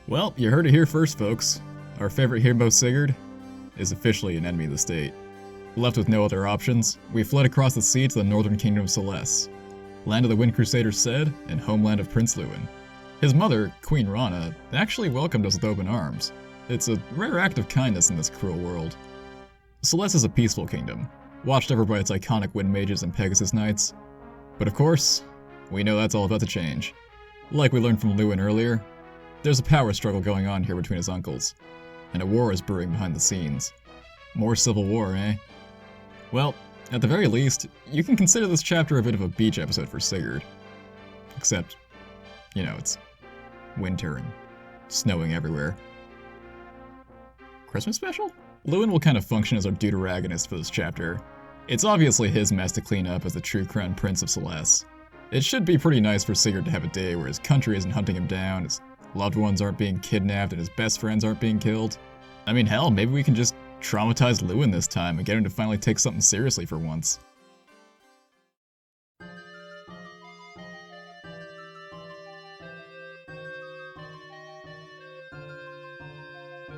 Well, you heard it here first, folks. Our favorite hero, Sigurd, is officially an enemy of the state. Left with no other options, we fled across the sea to the northern kingdom of Celeste, land of the Wind Crusaders said, and homeland of Prince Lewin. His mother, Queen Rana, actually welcomed us with open arms. It's a rare act of kindness in this cruel world. Celeste is a peaceful kingdom, watched over by its iconic wind mages and Pegasus knights. But of course, we know that's all about to change. Like we learned from Lewin earlier, there's a power struggle going on here between his uncles, and a war is brewing behind the scenes. More civil war, eh? Well, at the very least, you can consider this chapter a bit of a beach episode for Sigurd. Except, it's winter and snowing everywhere. Christmas special? Lewin will kind of function as our deuteragonist for this chapter. It's obviously his mess to clean up as the true crown prince of Celeste. It should be pretty nice for Sigurd to have a day where his country isn't hunting him down, his loved ones aren't being kidnapped, and his best friends aren't being killed. I mean, hell, maybe we can just traumatize Lewin this time and get him to finally take something seriously for once.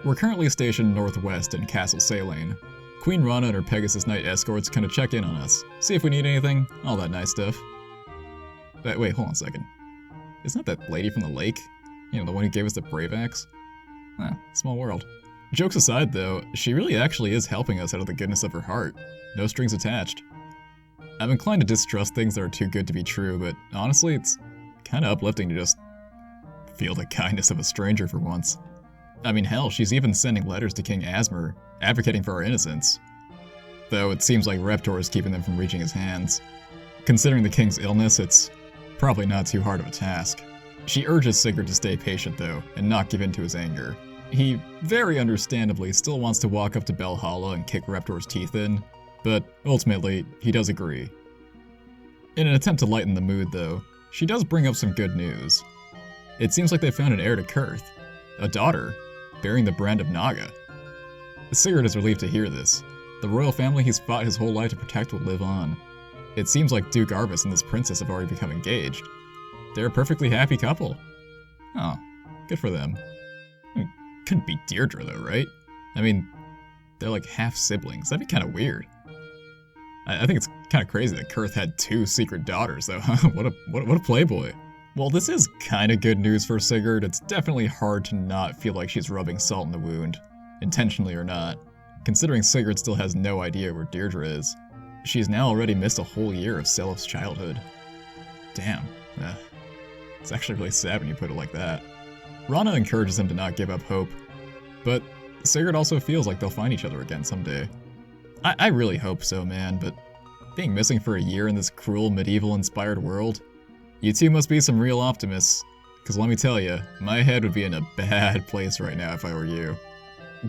We're currently stationed northwest in Castle Salane. Queen Rana and her Pegasus Knight escorts kind of check in on us, see if we need anything, all that nice stuff. Wait, hold on a second. Isn't that that lady from the lake? The one who gave us the brave axe? Small world. Jokes aside though, she really actually is helping us out of the goodness of her heart. No strings attached. I'm inclined to distrust things that are too good to be true, but honestly, it's kinda uplifting to just feel the kindness of a stranger for once. I mean, hell, she's even sending letters to King Asmer, advocating for our innocence. Though it seems like Reptor is keeping them from reaching his hands. Considering the king's illness, it's probably not too hard of a task. She urges Sigurd to stay patient though, and not give in to his anger. He, very understandably, still wants to walk up to Valhalla and kick Reptor's teeth in, but ultimately, he does agree. In an attempt to lighten the mood though, she does bring up some good news. It seems like they found an heir to Kurth, a daughter, bearing the brand of Naga. Sigurd is relieved to hear this. The royal family he's fought his whole life to protect will live on. It seems like Duke Arvis and this princess have already become engaged. They're a perfectly happy couple. Oh, good for them. Couldn't be Deirdre though, right? I mean, they're like half-siblings. That'd be kind of weird. I think it's kind of crazy that Kurth had two secret daughters though. What a playboy. While this is kind of good news for Sigurd, it's definitely hard to not feel like she's rubbing salt in the wound, intentionally or not. Considering Sigurd still has no idea where Deirdre is, she's now already missed a whole year of Celeste's childhood. Damn, it's actually really sad when you put it like that. Rana encourages him to not give up hope, but Sigurd also feels like they'll find each other again someday. I really hope so, man, but being missing for a year in this cruel, medieval-inspired world, you two must be some real optimists, because let me tell you, my head would be in a bad place right now if I were you.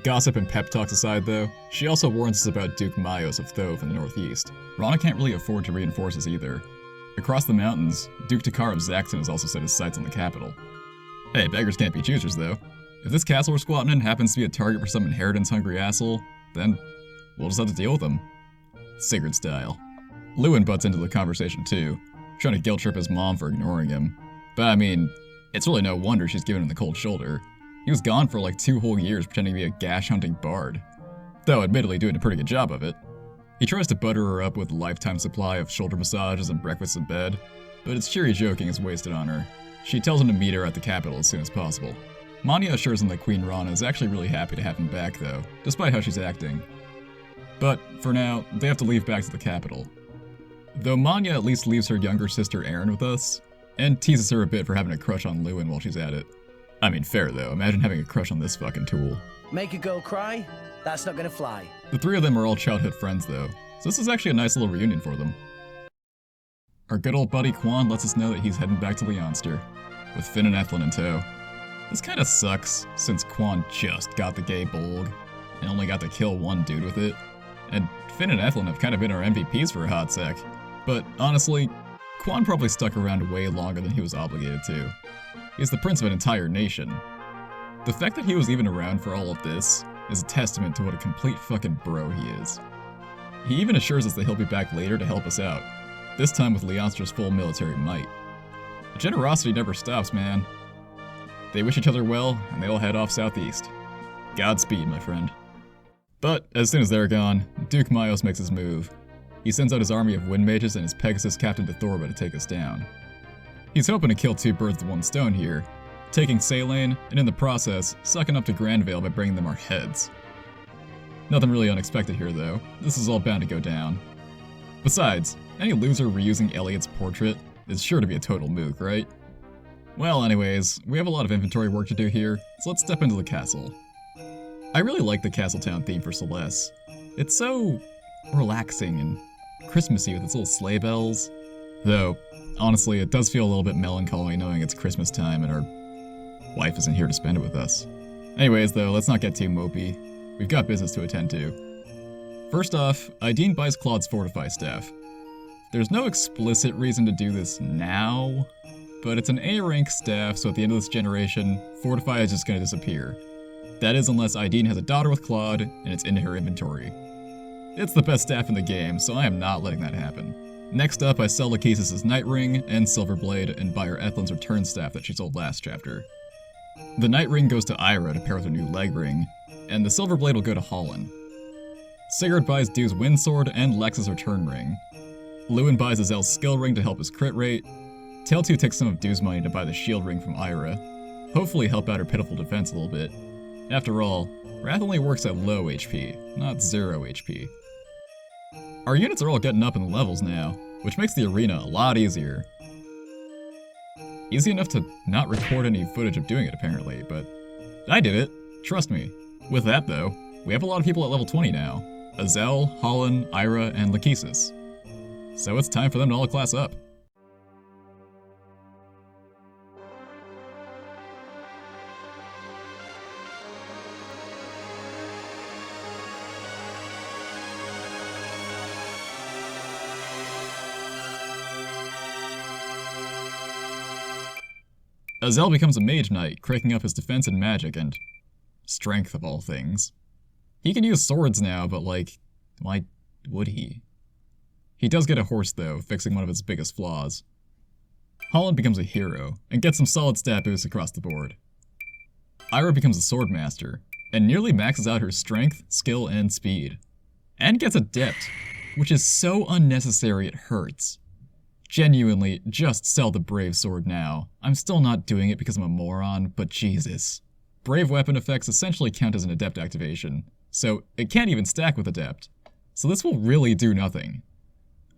Gossip and pep talks aside though, she also warns us about Duke Maios of Thove in the northeast. Rana can't really afford to reinforce us either. Across the mountains, Duke Takar of Zaxon has also set his sights on the capital. Hey, beggars can't be choosers though. If this castle we're squatting in happens to be a target for some inheritance-hungry asshole, then we'll just have to deal with him. Sigurd style. Lewin butts into the conversation too, trying to guilt trip his mom for ignoring him. But I mean, it's really no wonder she's giving him the cold shoulder. He was gone for like 2 whole years pretending to be a gash-hunting bard. Though admittedly doing a pretty good job of it. He tries to butter her up with a lifetime supply of shoulder massages and breakfast in bed, but his cheery joking is wasted on her. She tells him to meet her at the capital as soon as possible. Manya assures him that Queen Rana is actually really happy to have him back though, despite how she's acting. But, for now, they have to leave back to the capital. Though Manya at least leaves her younger sister Erin with us, and teases her a bit for having a crush on Lewin while she's at it. I mean, fair though, imagine having a crush on this fucking tool. Make a girl cry? That's not gonna fly. The three of them are all childhood friends though, so this is actually a nice little reunion for them. Our good old buddy Quan lets us know that he's heading back to Leonster, with Finn and Ethlin in tow. This kinda sucks, since Quan just got the gay bolg, and only got to kill one dude with it. And Finn and Ethlin have kind of been our MVPs for a hot sec. But honestly, Quan probably stuck around way longer than he was obligated to. He's the prince of an entire nation. The fact that he was even around for all of this is a testament to what a complete fucking bro he is. He even assures us that he'll be back later to help us out, this time with Leonster's full military might. The generosity never stops, man. They wish each other well, and they all head off southeast. Godspeed, my friend. But as soon as they're gone, Duke Myos makes his move. He sends out his army of wind mages and his Pegasus captain to Thorba to take us down. He's hoping to kill two birds with one stone here, taking Saelaine, and in the process, sucking up to Grandvale by bringing them our heads. Nothing really unexpected here though, this is all bound to go down. Besides, any loser reusing Elliot's portrait is sure to be a total mook, right? Well anyways, we have a lot of inventory work to do here, so let's step into the castle. I really like the Castletown theme for Celeste. It's so relaxing and Christmassy with its little sleigh bells. Though, honestly, it does feel a little bit melancholy knowing it's Christmas time and our wife isn't here to spend it with us. Anyways though, let's not get too mopey. We've got business to attend to. First off, Ideen buys Claude's Fortify staff. There's no explicit reason to do this now, but it's an A-rank staff, so at the end of this generation, Fortify is just going to disappear. That is unless Ideen has a daughter with Claude, and it's in her inventory. It's the best staff in the game, so I am not letting that happen. Next up, I sell Lachesis' Night Ring and Silver Blade and buy her Ethelin's Return staff that she sold last chapter. The Night Ring goes to Ira to pair with her new leg ring, and the Silver Blade will go to Holland. Sigurd buys Due's Wind Sword and Lex's Return Ring. Lewin buys Azel's Skill Ring to help his crit rate. Tail2 takes some of Due's money to buy the Shield Ring from Ira, hopefully help out her pitiful defense a little bit. After all, Wrath only works at low HP, not 0 HP. Our units are all getting up in the levels now, which makes the arena a lot easier. Easy enough to not record any footage of doing it apparently, but I did it, trust me. With that though, we have a lot of people at level 20 now. Azel, Holland, Ira, and Lachesis. So it's time for them to all class up. Azel becomes a mage knight, cranking up his defense and magic and strength of all things. He can use swords now, but like, why would he? He does get a horse though, fixing one of its biggest flaws. Holland becomes a hero, and gets some solid stat boosts across the board. Ira becomes a sword master, and nearly maxes out her strength, skill, and speed. And gets adept, which is so unnecessary it hurts. Genuinely, just sell the Brave Sword now. I'm still not doing it because I'm a moron, but Jesus. Brave weapon effects essentially count as an adept activation, so it can't even stack with adept. So this will really do nothing.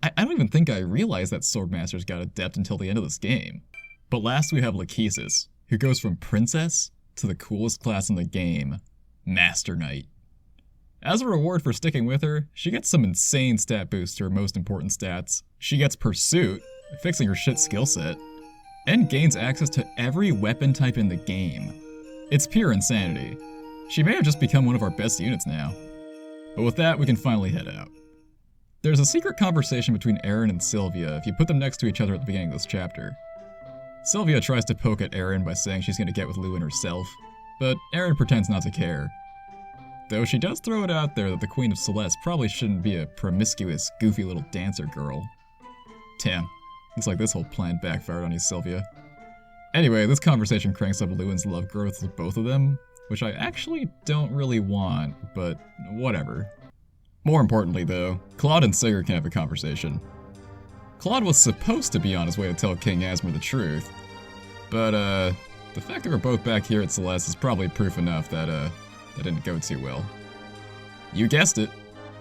I don't even think I realized that Swordmasters got adept until the end of this game. But last we have Lachesis, who goes from Princess to the coolest class in the game, Master Knight. As a reward for sticking with her, she gets some insane stat boosts to her most important stats. She gets Pursuit, fixing her shit skill set, and gains access to every weapon type in the game. It's pure insanity. She may have just become one of our best units now. But with that, we can finally head out. There's a secret conversation between Aaron and Sylvia if you put them next to each other at the beginning of this chapter. Sylvia tries to poke at Aaron by saying she's gonna get with Lewin herself, but Aaron pretends not to care. Though she does throw it out there that the Queen of Celeste probably shouldn't be a promiscuous, goofy little dancer girl. Damn, looks like this whole plan backfired on you, Sylvia. Anyway, this conversation cranks up Lewin's love growth with both of them, which I actually don't really want, but whatever. More importantly though, Claude and Sigurd can have a conversation. Claude was supposed to be on his way to tell King Asmer the truth, but the fact that we're both back here at Celeste is probably proof enough that that didn't go too well. You guessed it,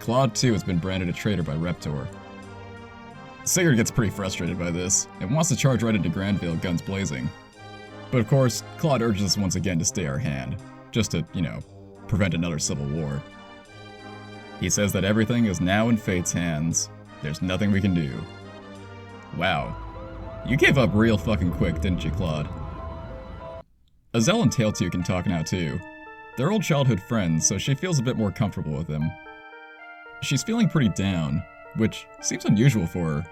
Claude too has been branded a traitor by Reptor. Sigurd gets pretty frustrated by this, and wants to charge right into Grandvale guns blazing. But of course, Claude urges us once again to stay our hand, just to, you know, prevent another civil war. He says that everything is now in Fate's hands, there's nothing we can do. Wow. You gave up real fucking quick, didn't you, Claude? Azel and Tail2 can talk now too. They're old childhood friends, so she feels a bit more comfortable with him. She's feeling pretty down, which seems unusual for her,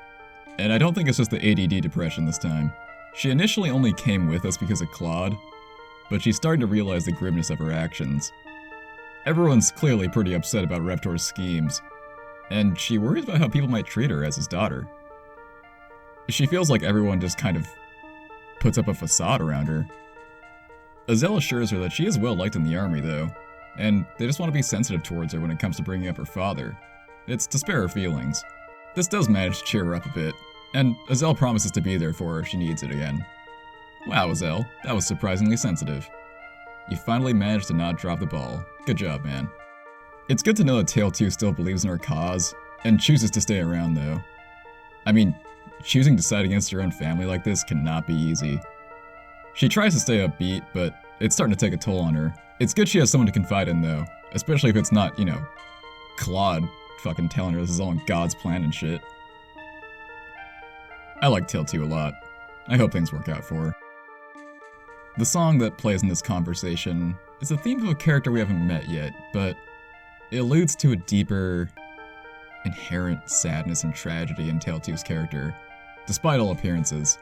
and I don't think it's just the ADD depression this time. She initially only came with us because of Claude, but she's starting to realize the grimness of her actions. Everyone's clearly pretty upset about Reptor's schemes, and she worries about how people might treat her as his daughter. She feels like everyone just kind of puts up a facade around her. Azelle assures her that she is well liked in the army, though, and they just want to be sensitive towards her when it comes to bringing up her father. It's to spare her feelings. This does manage to cheer her up a bit, and Azelle promises to be there for her if she needs it again. Wow, Azelle, that was surprisingly sensitive. You finally managed to not drop the ball. Good job, man. It's good to know that Tale 2 still believes in her cause, and chooses to stay around, though. I mean, choosing to side against her own family like this cannot be easy. She tries to stay upbeat, but it's starting to take a toll on her. It's good she has someone to confide in, though, especially if it's not, Claude fucking telling her this is all in God's plan and shit. I like Tale 2 a lot. I hope things work out for her. The song that plays in this conversation is a theme of a character we haven't met yet, but it alludes to a deeper, inherent sadness and tragedy in Tale 2's character, despite all appearances.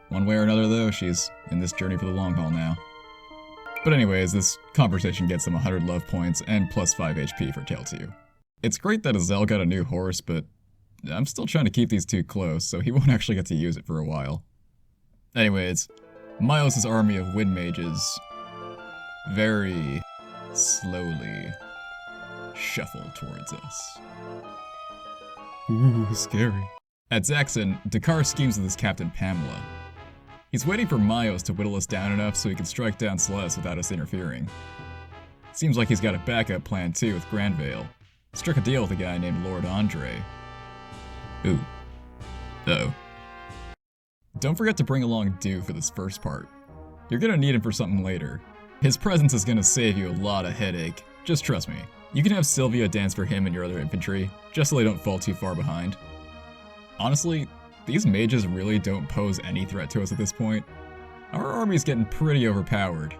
One way or another, though, she's in this journey for the long haul now. But anyways, this conversation gets them 100 love points and plus 5 HP for Tale 2. It's great that Azelle got a new horse, but I'm still trying to keep these two close, so he won't actually get to use it for a while. Anyways, Miles' army of wind mages very slowly shuffle towards us. Ooh, scary. At Zaxon, Dakar schemes with his captain Pamela. He's waiting for Miles to whittle us down enough so he can strike down Celeste without us interfering. Seems like he's got a backup plan too with Granvale. Struck a deal with a guy named Lord Andre. Ooh. Uh-oh. Don't forget to bring along Dew for this first part. You're gonna need him for something later. His presence is gonna save you a lot of headache. Just trust me. You can have Sylvia dance for him and your other infantry, just so they don't fall too far behind. Honestly, these mages really don't pose any threat to us at this point. Our army's getting pretty overpowered.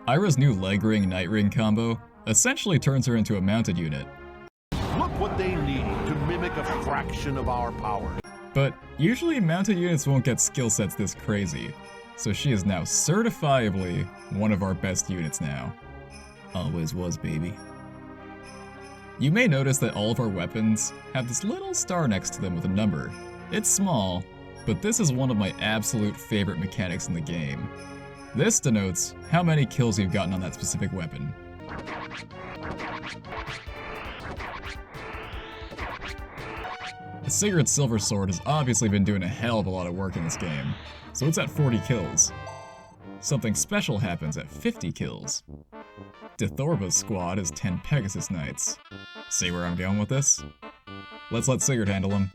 Ira's new leg ring night ring combo essentially turns her into a mounted unit. Look what they need to mimic a fraction of our power. But usually mounted units won't get skill sets this crazy, so she is now certifiably one of our best units now. Always was, baby. You may notice that all of our weapons have this little star next to them with a number. It's small, but this is one of my absolute favorite mechanics in the game. This denotes how many kills you've gotten on that specific weapon. Sigurd's Silver Sword has obviously been doing a hell of a lot of work in this game, so it's at 40 kills. Something special happens at 50 kills. Dithorba's squad is 10 Pegasus Knights. See where I'm going with this? Let's let Sigurd handle him.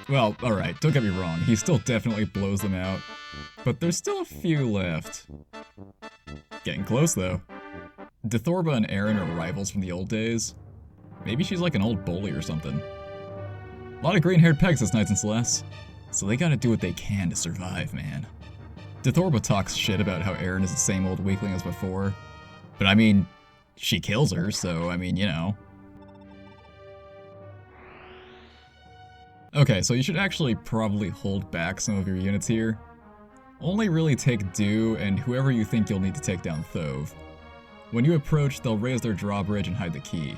Well, alright, don't get me wrong, he still definitely blows them out, but there's still a few left. Getting close, though. Dithorba and Aaron are rivals from the old days. Maybe she's like an old bully or something. A lot of green-haired Pegasus Knights in Celeste, so they gotta do what they can to survive, man. Dithorba talks shit about how Aaron is the same old weakling as before, but I mean, she kills her, so I mean, Okay, so you should actually probably hold back some of your units here. Only really take Dew and whoever you think you'll need to take down Thove. When you approach, they'll raise their drawbridge and hide the key.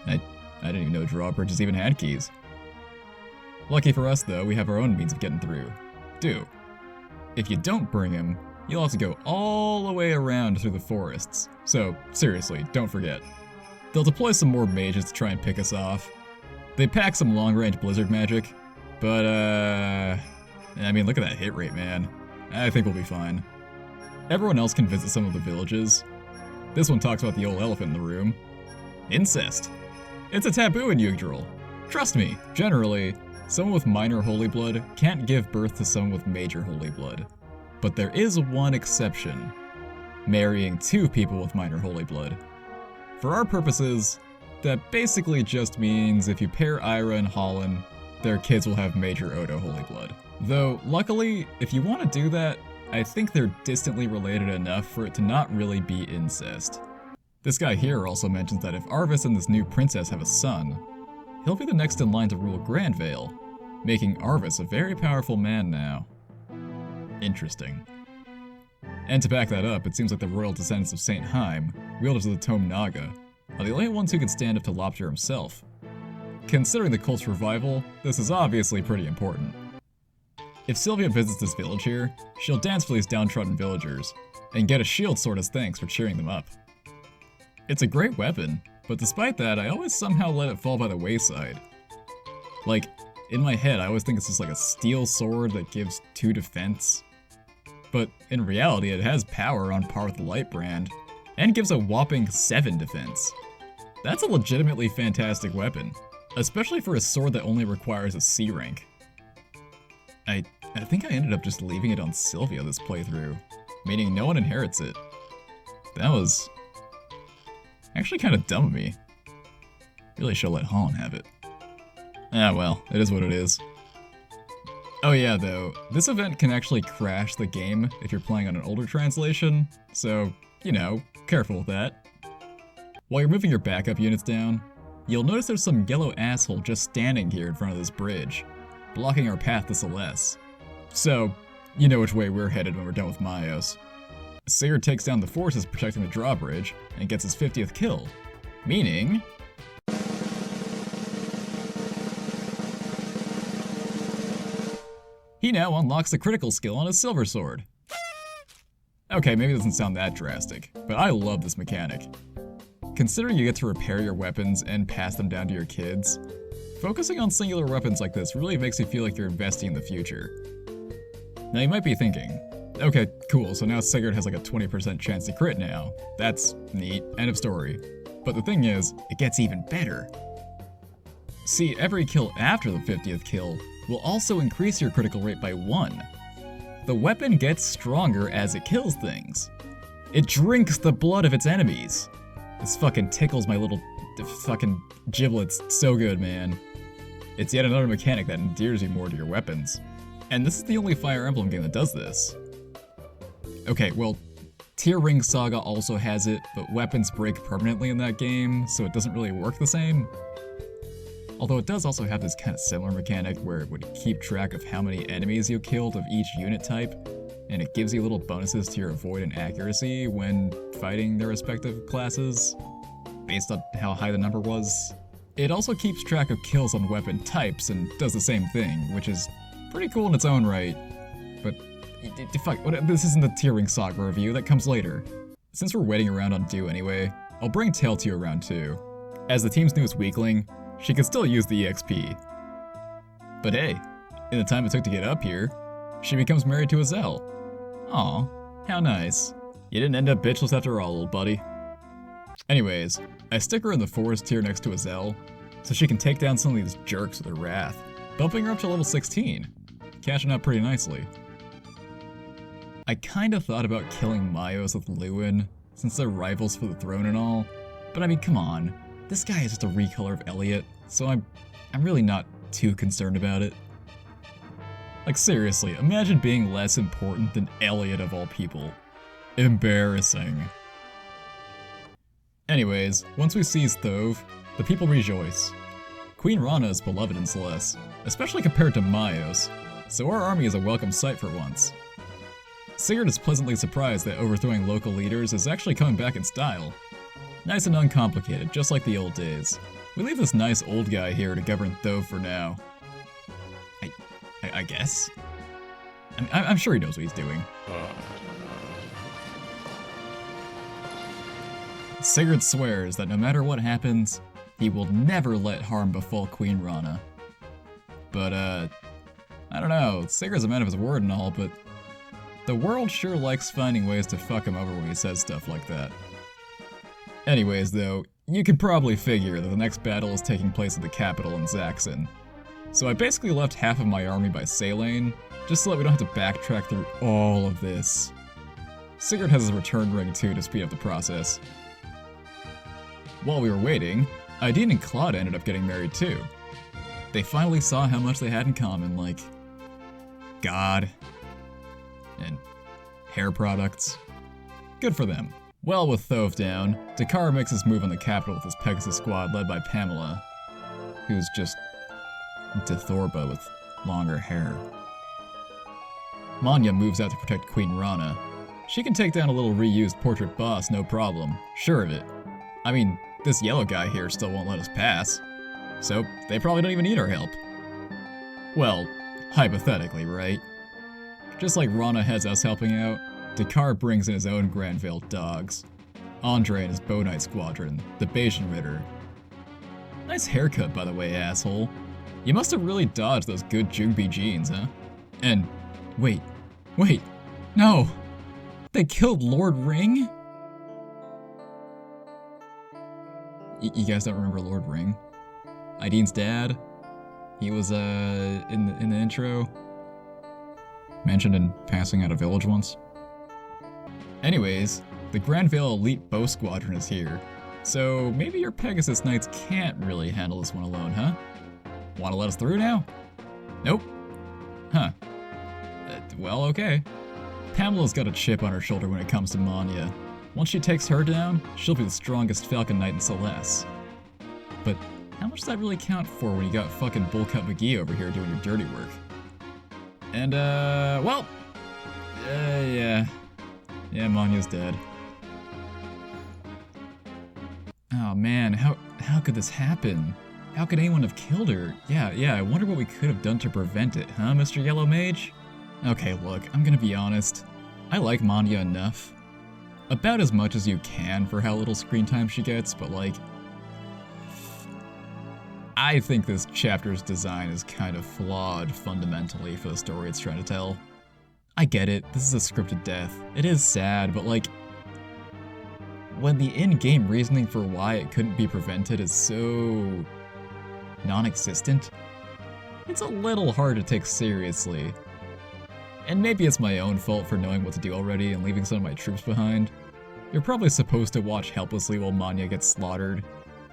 I didn't even know drawbridges even had keys. Lucky for us, though, we have our own means of getting through. Dew. If you don't bring him, you'll have to go all the way around through the forests. So, seriously, don't forget. They'll deploy some more mages to try and pick us off. They pack some long-range blizzard magic, but I mean, look at that hit rate, man. I think we'll be fine. Everyone else can visit some of the villages. This one talks about the old elephant in the room. Incest. It's a taboo in Yggdrasil. Trust me, generally, someone with minor holy blood can't give birth to someone with major holy blood. But there is one exception. Marrying 2 people with minor holy blood. For our purposes, that basically just means if you pair Ira and Holland, their kids will have major Odo holy blood. Though, luckily, if you want to do that, I think they're distantly related enough for it to not really be incest. This guy here also mentions that if Arvis and this new princess have a son, he'll be the next in line to rule Granvale, making Arvis a very powerful man now. Interesting. And to back that up, it seems like the royal descendants of St. Heim, wielders of the Tome Naga, are the only ones who can stand up to Lopter himself. Considering the cult's revival, this is obviously pretty important. If Sylvia visits this village here, she'll dance for these downtrodden villagers, and get a shield sword as thanks for cheering them up. It's a great weapon, but despite that, I always somehow let it fall by the wayside. Like, in my head, I always think it's just like a steel sword that gives 2 defense. But in reality, it has power on par with the light brand, and gives a whopping 7 defense. That's a legitimately fantastic weapon, especially for a sword that only requires a C rank. I think I ended up just leaving it on Sylvia this playthrough, meaning no one inherits it. That was actually kind of dumb of me. Really should let Holland have it. Ah well, it is what it is. Oh yeah though, this event can actually crash the game if you're playing on an older translation, so, you know, careful with that. While you're moving your backup units down, you'll notice there's some yellow asshole just standing here in front of this bridge, blocking our path to Celeste. So, you know which way we're headed when we're done with Myos. Sigurd takes down the forces protecting the drawbridge and gets his 50th kill, meaning he now unlocks the critical skill on his silver sword. Okay, maybe it doesn't sound that drastic, but I love this mechanic. Considering you get to repair your weapons and pass them down to your kids, focusing on singular weapons like this really makes you feel like you're investing in the future. Now you might be thinking, okay, cool, so now Sigurd has like a 20% chance to crit now. That's neat, end of story. But the thing is, it gets even better. See, every kill after the 50th kill will also increase your critical rate by 1. The weapon gets stronger as it kills things. It drinks the blood of its enemies. This fucking tickles my little fucking giblets so good, man. It's yet another mechanic that endears you more to your weapons. And this is the only Fire Emblem game that does this. Okay, well, Tear Ring Saga also has it, but weapons break permanently in that game, so it doesn't really work the same. Although it does also have this kind of similar mechanic where it would keep track of how many enemies you killed of each unit type, and it gives you little bonuses to your avoid and accuracy when fighting their respective classes, based on how high the number was. It also keeps track of kills on weapon types and does the same thing, which is pretty cool in its own right. But, fuck, this isn't the Tear Ring Saga review, that comes later. Since we're waiting around on Dew anyway, I'll bring Tail to you around too. As the team's newest weakling, she could still use the EXP. But hey, in the time it took to get up here, she becomes married to Azel. Aw, how nice. You didn't end up bitchless after all, little buddy. Anyways, I stick her in the forest tier next to Azel, so she can take down some of these jerks with her wrath, bumping her up to level 16, cashing out pretty nicely. I kinda thought about killing Myos with Lewin, since they're rivals for the throne and all, but I mean, come on. This guy is just a recolor of Elliot, so I'm really not too concerned about it. Like seriously, imagine being less important than Elliot of all people. Embarrassing. Anyways, once we seize Thove, the people rejoice. Queen Rana is beloved in Celeste, especially compared to Myos, so our army is a welcome sight for once. Sigurd is pleasantly surprised that overthrowing local leaders is actually coming back in style. Nice and uncomplicated, just like the old days. We leave this nice old guy here to govern Thove for now. I guess? I'm sure he knows what he's doing. Sigurd swears that no matter what happens, he will never let harm befall Queen Rana. But, I don't know, Sigurd's a man of his word and all, but the world sure likes finding ways to fuck him over when he says stuff like that. Anyways, though, you can probably figure that the next battle is taking place at the capital in Zaxon. So I basically left half of my army by Saylane, just so that we don't have to backtrack through all of this. Sigurd has his return ring too to speed up the process. While we were waiting, Aideen and Claude ended up getting married too. They finally saw how much they had in common, like God and hair products. Good for them. Well, with Thove down, Dakar makes his move on the capital with his Pegasus squad led by Pamela, who's just Dithorba with longer hair. Manya moves out to protect Queen Rana. She can take down a little reused portrait boss, no problem, sure of it. I mean, this yellow guy here still won't let us pass, so they probably don't even need our help. Well, hypothetically, right? Just like Rana has us helping out, Dakar brings in his own Granville dogs. Andre and his Bow Knight squadron, the Bayesian Ritter. Nice haircut, by the way, asshole. You must have really dodged those good Jungbi jeans, huh? And, wait, no! They killed Lord Ring? You guys don't remember Lord Ring? Ideen's dad? He was, in the intro. Mentioned in passing at a village once. Anyways, the Granville Elite Bow Squadron is here. So maybe your Pegasus Knights can't really handle this one alone, huh? Wanna let us through now? Nope. Huh. Well, okay. Pamela's got a chip on her shoulder when it comes to Manya. Once she takes her down, she'll be the strongest Falcon Knight in Celeste. But how much does that really count for when you got fucking Bullcut McGee over here doing your dirty work? And, well... yeah. Yeah, Manya's dead. Oh man, how could this happen? How could anyone have killed her? Yeah, I wonder what we could have done to prevent it, huh, Mr. Yellow Mage? Okay, look, I'm gonna be honest. I like Manya enough. About as much as you can for how little screen time she gets, but like... I think this chapter's design is kind of flawed fundamentally for the story it's trying to tell. I get it, this is a scripted death. It is sad, but like... when the in-game reasoning for why it couldn't be prevented is so... non-existent, it's a little hard to take seriously. And maybe it's my own fault for knowing what to do already and leaving some of my troops behind. You're probably supposed to watch helplessly while Manya gets slaughtered,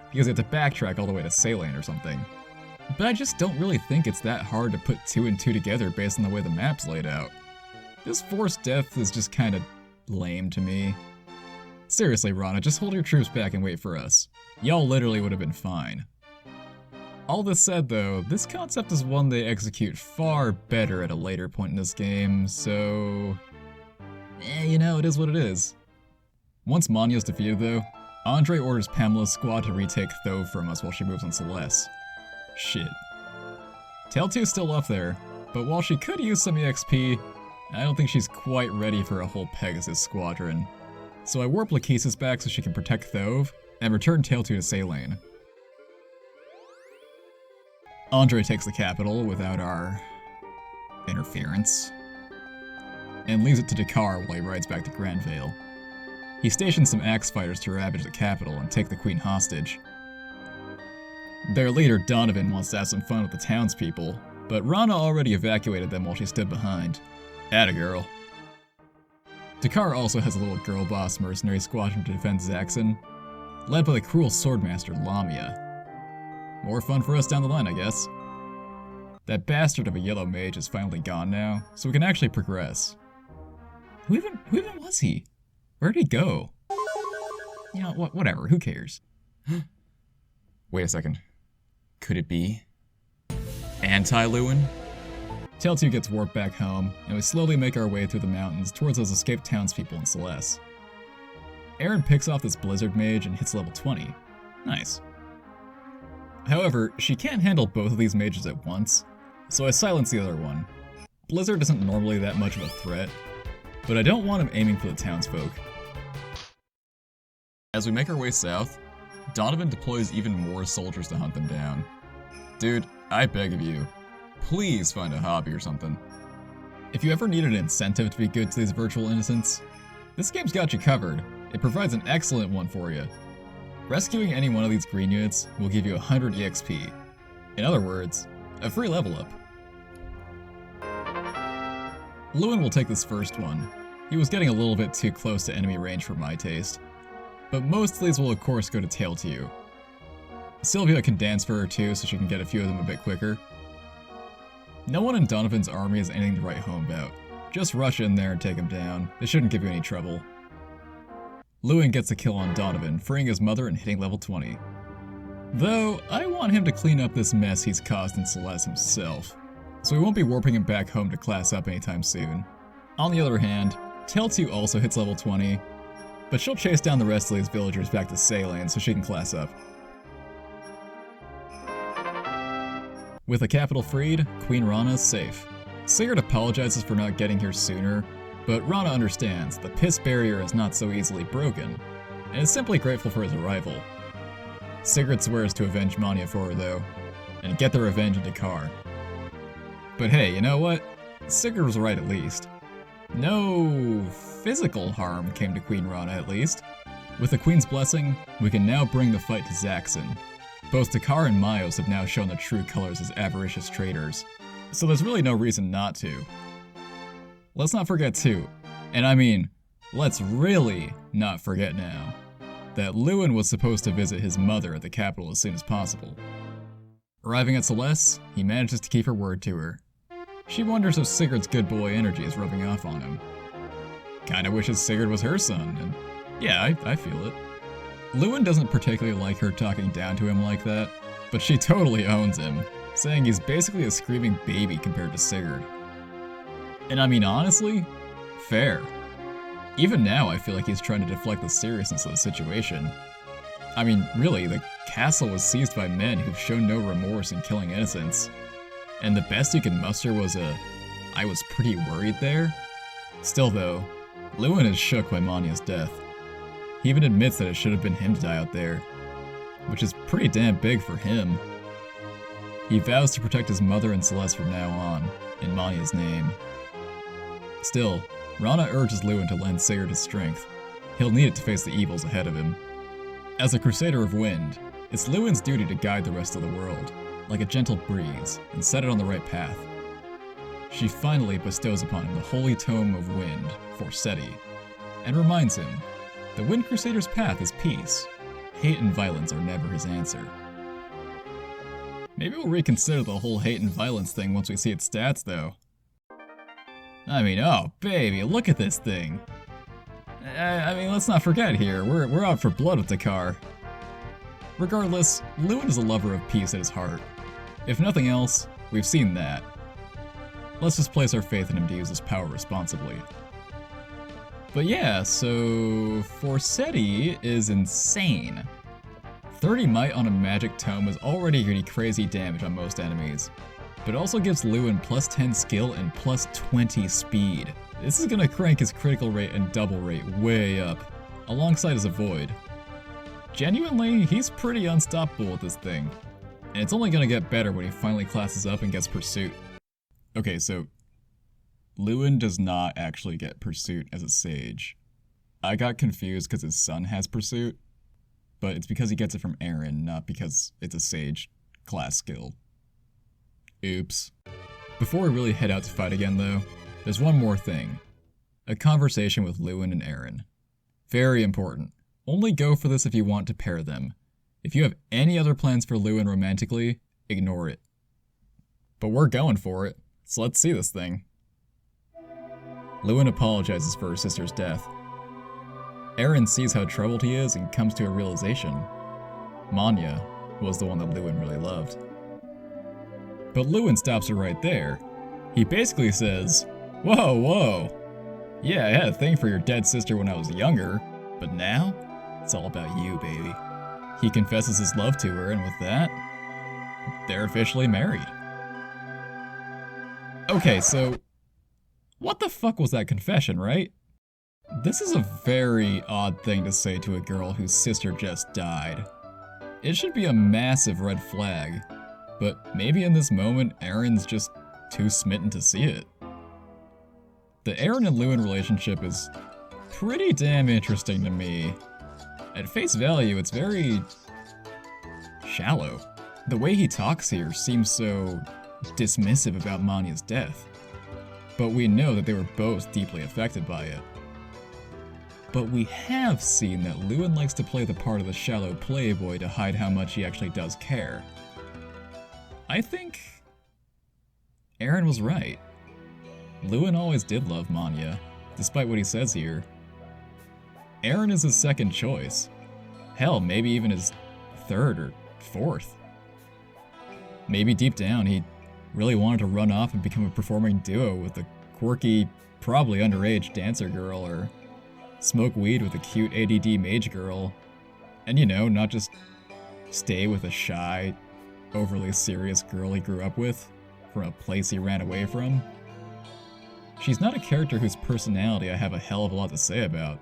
because you have to backtrack all the way to Ceylane or something. But I just don't really think it's that hard to put 2 and 2 together based on the way the map's laid out. This forced death is just kinda lame to me. Seriously, Rana, just hold your troops back and wait for us. Y'all literally would have been fine. All this said though, this concept is one they execute far better at a later point in this game, so... you know, it is what it is. Once Manya's defeated though, Andre orders Pamela's squad to retake Thove from us while she moves on Celeste. Shit. Tail 2's still up there, but while she could use some EXP, I don't think she's quite ready for a whole Pegasus squadron. So I warp Lachesis back so she can protect Thove, and return Tail 2 to Ceylane. Andre takes the capital without our... interference, and leaves it to Dakar while he rides back to Granville. He stations some axe fighters to ravage the capital and take the queen hostage. Their leader, Donovan, wants to have some fun with the townspeople, but Rana already evacuated them while she stood behind. Atta girl. Dakar also has a little girl boss mercenary squadron to defend Zaxon, led by the cruel swordmaster Lamia. More fun for us down the line, I guess. That bastard of a yellow mage is finally gone now, so we can actually progress. Who even was he? Where'd he go? You know, whatever, who cares? Wait a second. Could it be Anti-Lewin? Tail 2 gets warped back home, and we slowly make our way through the mountains towards those escaped townspeople in Celeste. Aaron picks off this blizzard mage and hits level 20. Nice. However, she can't handle both of these mages at once, so I silence the other one. Blizzard isn't normally that much of a threat, but I don't want him aiming for the townsfolk. As we make our way south, Donovan deploys even more soldiers to hunt them down. Dude, I beg of you, please find a hobby or something. If you ever need an incentive to be good to these virtual innocents, this game's got you covered. It provides an excellent one for you. Rescuing any one of these green units will give you 100 EXP. In other words, a free level up. Lewin will take this first one. He was getting a little bit too close to enemy range for my taste. But most of these will of course go to Tail 2. Sylvia can dance for her too so she can get a few of them a bit quicker. No one in Donovan's army has anything to write home about. Just rush in there and take him down. They shouldn't give you any trouble. Lewin gets a kill on Donovan, freeing his mother and hitting level 20. Though, I want him to clean up this mess he's caused in Celeste himself, so we won't be warping him back home to class up anytime soon. On the other hand, Tail 2 also hits level 20, but she'll chase down the rest of these villagers back to Ceylane so she can class up. With the capital freed, Queen Rana is safe. Sigurd apologizes for not getting here sooner, but Rana understands the piss barrier is not so easily broken, and is simply grateful for his arrival. Sigurd swears to avenge Manya for her though, and get the revenge in Dakar. But hey, you know what? Sigurd was right at least. No physical harm came to Queen Rana at least. With the Queen's blessing, we can now bring the fight to Zaxon. Both Dakar and Myos have now shown their true colors as avaricious traitors, so there's really no reason not to. Let's not forget too, and I mean, let's really not forget now, that Lewin was supposed to visit his mother at the capital as soon as possible. Arriving at Celeste, he manages to keep her word to her. She wonders if Sigurd's good boy energy is rubbing off on him. Kinda wishes Sigurd was her son, and yeah, I feel it. Lewin doesn't particularly like her talking down to him like that, but she totally owns him, saying he's basically a screaming baby compared to Sigurd. And I mean, honestly, fair. Even now, I feel like he's trying to deflect the seriousness of the situation. I mean, really, the castle was seized by men who've shown no remorse in killing innocents. And the best you can muster was I was pretty worried there. Still though, Lewin is shook by Manya's death. He even admits that it should have been him to die out there, which is pretty damn big for him. He vows to protect his mother and Celeste from now on, in Manya's name. Still, Rana urges Lewin to lend Sigurd his strength. He'll need it to face the evils ahead of him. As a Crusader of Wind, it's Lewin's duty to guide the rest of the world, like a gentle breeze, and set it on the right path. She finally bestows upon him the Holy Tome of Wind, Forseti, and reminds him, the Wind Crusader's path is peace. Hate and violence are never his answer. Maybe we'll reconsider the whole hate and violence thing once we see its stats, though. I mean, oh baby, look at this thing. I mean, let's not forget here, we're out for blood with Dakar. Regardless, Lewin is a lover of peace at his heart. If nothing else, we've seen that. Let's just place our faith in him to use his power responsibly. But yeah, so Forseti is insane. 30 might on a magic tome is already pretty crazy damage on most enemies, but it also gives Lewin plus 10 skill and plus 20 speed. This is gonna crank his critical rate and double rate way up, alongside his avoid. Genuinely, he's pretty unstoppable with this thing, and it's only gonna get better when he finally classes up and gets Pursuit. Okay, so Lewin does not actually get Pursuit as a sage. I got confused because his son has Pursuit, but it's because he gets it from Aaron, not because it's a sage class skill. Oops. Before we really head out to fight again though, there's one more thing. A conversation with Lewin and Aaron. Very important. Only go for this if you want to pair them. If you have any other plans for Lewin romantically, ignore it. But we're going for it, so let's see this thing. Lewin apologizes for her sister's death. Aaron sees how troubled he is and comes to a realization. Manya was the one that Lewin really loved. But Lewin stops her right there. He basically says, "Whoa, whoa. Yeah, I had a thing for your dead sister when I was younger, but now, it's all about you, baby." He confesses his love to her, and with that, they're officially married. Okay, so what the fuck was that confession, right? This is a very odd thing to say to a girl whose sister just died. It should be a massive red flag, but maybe in this moment, Aaron's just too smitten to see it. The Aaron and Lewin relationship is pretty damn interesting to me. At face value, it's very shallow. The way he talks here seems so dismissive about Manya's death, but we know that they were both deeply affected by it. But we have seen that Lewin likes to play the part of the shallow playboy to hide how much he actually does care. I think Aaron was right. Lewin always did love Manya, despite what he says here. Aaron is his second choice. Hell, maybe even his third or fourth. Maybe deep down he really wanted to run off and become a performing duo with a quirky, probably underage dancer girl, or smoke weed with a cute ADD mage girl, and you know, not just stay with a shy, overly serious girl he grew up with from a place he ran away from. She's not a character whose personality I have a hell of a lot to say about.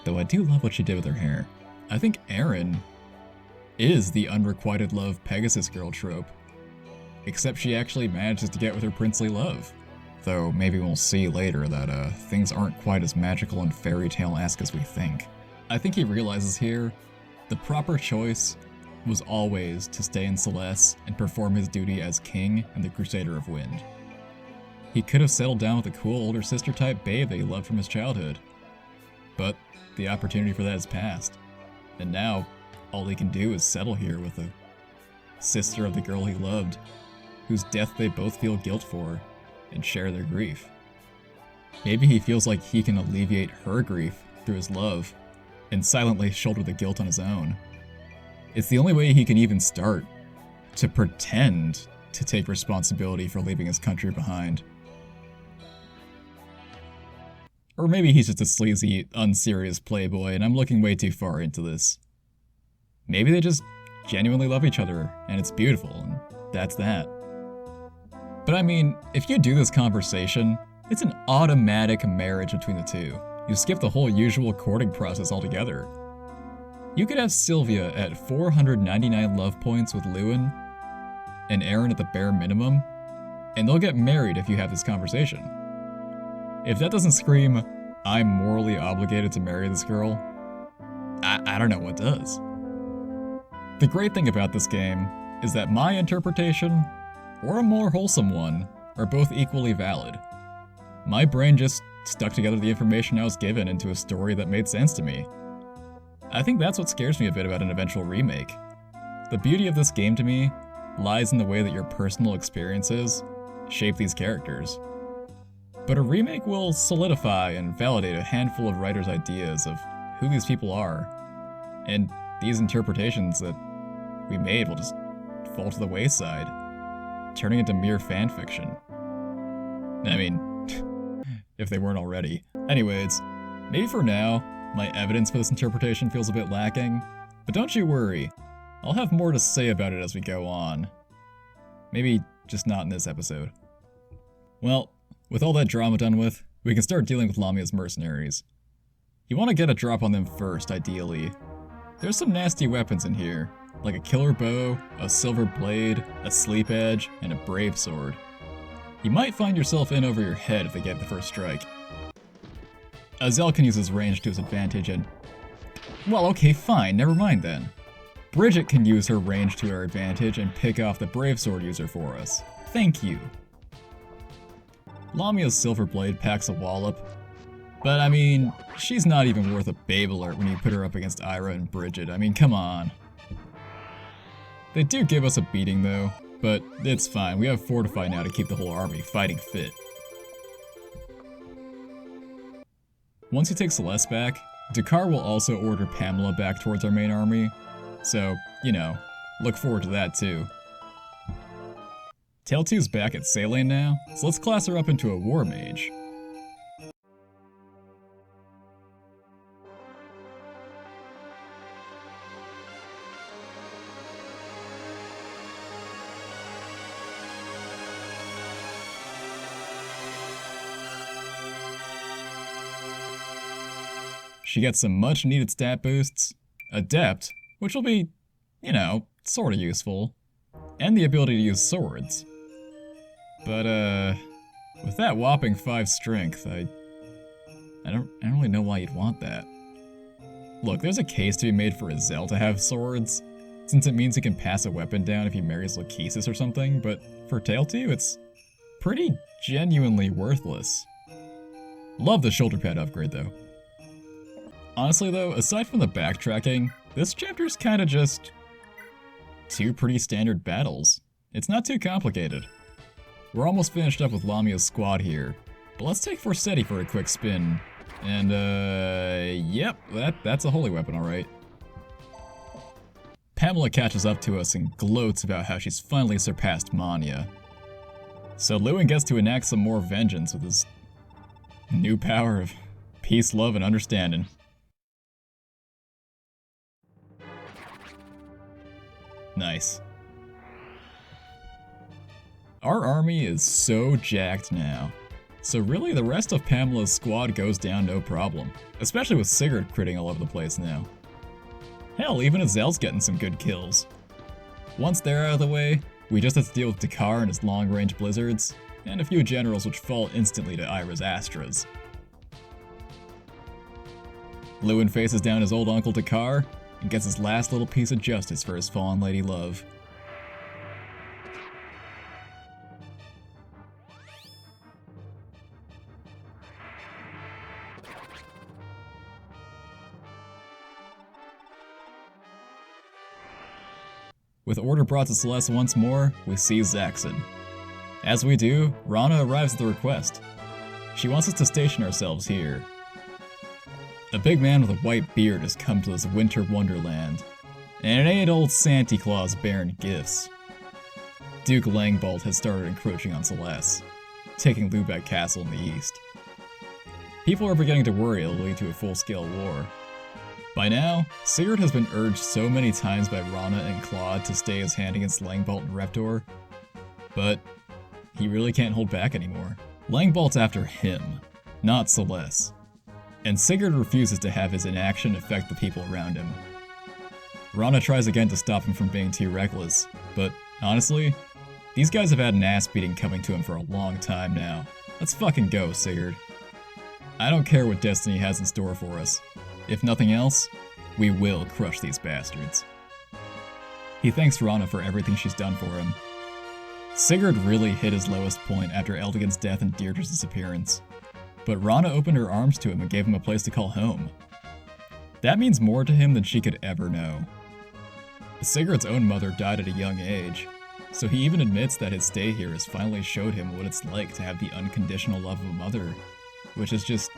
Though I do love what she did with her hair. I think Erin is the unrequited love Pegasus girl trope. Except she actually manages to get with her princely love. Though maybe we'll see later that things aren't quite as magical and fairy tale-esque as we think. I think he realizes here the proper choice was always to stay in Celeste and perform his duty as king and the Crusader of Wind. He could have settled down with a cool older sister type babe that he loved from his childhood. But the opportunity for that has passed. And now, all he can do is settle here with a sister of the girl he loved, whose death they both feel guilt for, and share their grief. Maybe he feels like he can alleviate her grief through his love, and silently shoulder the guilt on his own. It's the only way he can even start to pretend to take responsibility for leaving his country behind. Or maybe he's just a sleazy, unserious playboy and I'm looking way too far into this. Maybe they just genuinely love each other and it's beautiful and that's that. But I mean, if you do this conversation, it's an automatic marriage between the two. You skip the whole usual courting process altogether. You could have Sylvia at 499 love points with Lewin, and Erin at the bare minimum, and they'll get married if you have this conversation. If that doesn't scream, I'm morally obligated to marry this girl, I don't know what does. The great thing about this game is that my interpretation, or a more wholesome one, are both equally valid. My brain just stuck together the information I was given into a story that made sense to me. I think that's what scares me a bit about an eventual remake. The beauty of this game to me lies in the way that your personal experiences shape these characters. But a remake will solidify and validate a handful of writers' ideas of who these people are, and these interpretations that we made will just fall to the wayside, turning into mere fanfiction. I mean, if they weren't already. Anyways, maybe for now, my evidence for this interpretation feels a bit lacking, but don't you worry, I'll have more to say about it as we go on. Maybe just not in this episode. Well, with all that drama done with, we can start dealing with Lamia's mercenaries. You want to get a drop on them first, ideally. There's some nasty weapons in here, like a killer bow, a silver blade, a sleep edge, and a brave sword. You might find yourself in over your head if they get the first strike. Azel can use his range to his advantage and... well, okay, fine, never mind then. Bridget can use her range to her advantage and pick off the brave sword user for us. Thank you. Lamia's silver blade packs a wallop, but I mean, she's not even worth a babe alert when you put her up against Ira and Bridget. I mean, come on. They do give us a beating though, but it's fine. We have Fortify now to keep the whole army fighting fit. Once you take Celeste back, Dakar will also order Pamela back towards our main army, so, you know, look forward to that too. Tail 2's back at Saylane now, so let's class her up into a war mage. She gets some much needed stat boosts, Adept, which will be, you know, sorta useful, and the ability to use swords. But, with that whopping 5 strength, I don't really know why you'd want that. Look, there's a case to be made for Azel to have swords, since it means he can pass a weapon down if he marries Lachesis or something, but for Tail 2, it's pretty genuinely worthless. Love the shoulder pad upgrade, though. Honestly though, aside from the backtracking, this chapter's kinda just 2 pretty standard battles. It's not too complicated. We're almost finished up with Lamia's squad here, but let's take Forsetti for a quick spin. And yep, that's a holy weapon, alright. Pamela catches up to us and gloats about how she's finally surpassed Manya. So Lewin gets to enact some more vengeance with his new power of peace, love, and understanding. Nice. Our army is so jacked now. So really, the rest of Pamela's squad goes down no problem, especially with Sigurd critting all over the place now. Hell, even Azel's getting some good kills. Once they're out of the way, we just have to deal with Dakar and his long-range blizzards, and a few generals which fall instantly to Ira's Astras. Lewin faces down his old uncle Dakar, and gets his last little piece of justice for his fallen lady love. With order brought to Celeste once more, we see Zaxon. As we do, Rana arrives at the request. She wants us to station ourselves here. A big man with a white beard has come to this winter wonderland, and it ain't old Santa Claus bearing gifts. Duke Langbolt has started encroaching on Celeste, taking Lubeck Castle in the east. People are beginning to worry it'll lead to a full-scale war. By now, Sigurd has been urged so many times by Rana and Claude to stay his hand against Langbolt and Reptor, but he really can't hold back anymore. Langbolt's after him, not Celeste, and Sigurd refuses to have his inaction affect the people around him. Rana tries again to stop him from being too reckless, but honestly, these guys have had an ass beating coming to him for a long time now. Let's fucking go, Sigurd. I don't care what destiny has in store for us. If nothing else, we will crush these bastards. He thanks Rana for everything she's done for him. Sigurd really hit his lowest point after Eldigan's death and Deirdre's disappearance, but Rana opened her arms to him and gave him a place to call home. That means more to him than she could ever know. Sigurd's own mother died at a young age, so he even admits that his stay here has finally showed him what it's like to have the unconditional love of a mother, which is just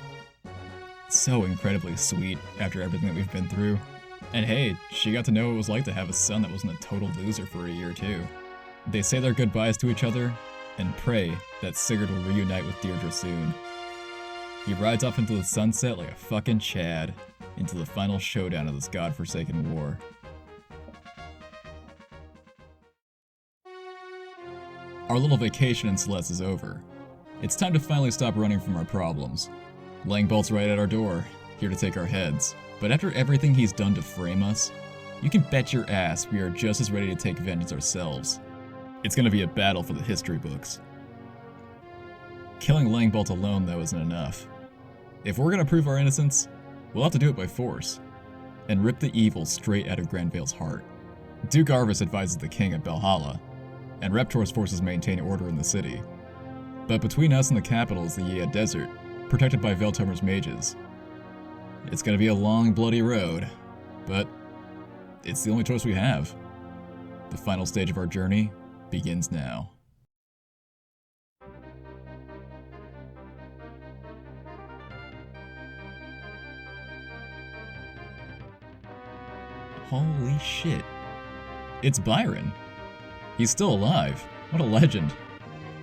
so incredibly sweet after everything that we've been through. And hey, she got to know what it was like to have a son that wasn't a total loser for a year too. They say their goodbyes to each other, and pray that Sigurd will reunite with Deirdre soon. He rides off into the sunset like a fucking Chad, into the final showdown of this godforsaken war. Our little vacation in Celeste is over. It's time to finally stop running from our problems. Langbolt's right at our door, here to take our heads, but after everything he's done to frame us, you can bet your ass we are just as ready to take vengeance ourselves. It's gonna be a battle for the history books. Killing Langbolt alone, though, isn't enough. If we're gonna prove our innocence, we'll have to do it by force, and rip the evil straight out of Granvale's heart. Duke Arvis advises the king at Valhalla, and Reptor's forces maintain order in the city. But between us and the capital is the Yea Desert, protected by Veltomer's mages. It's gonna be a long, bloody road, but it's the only choice we have. The final stage of our journey begins now. Holy shit. It's Byron. He's still alive. What a legend.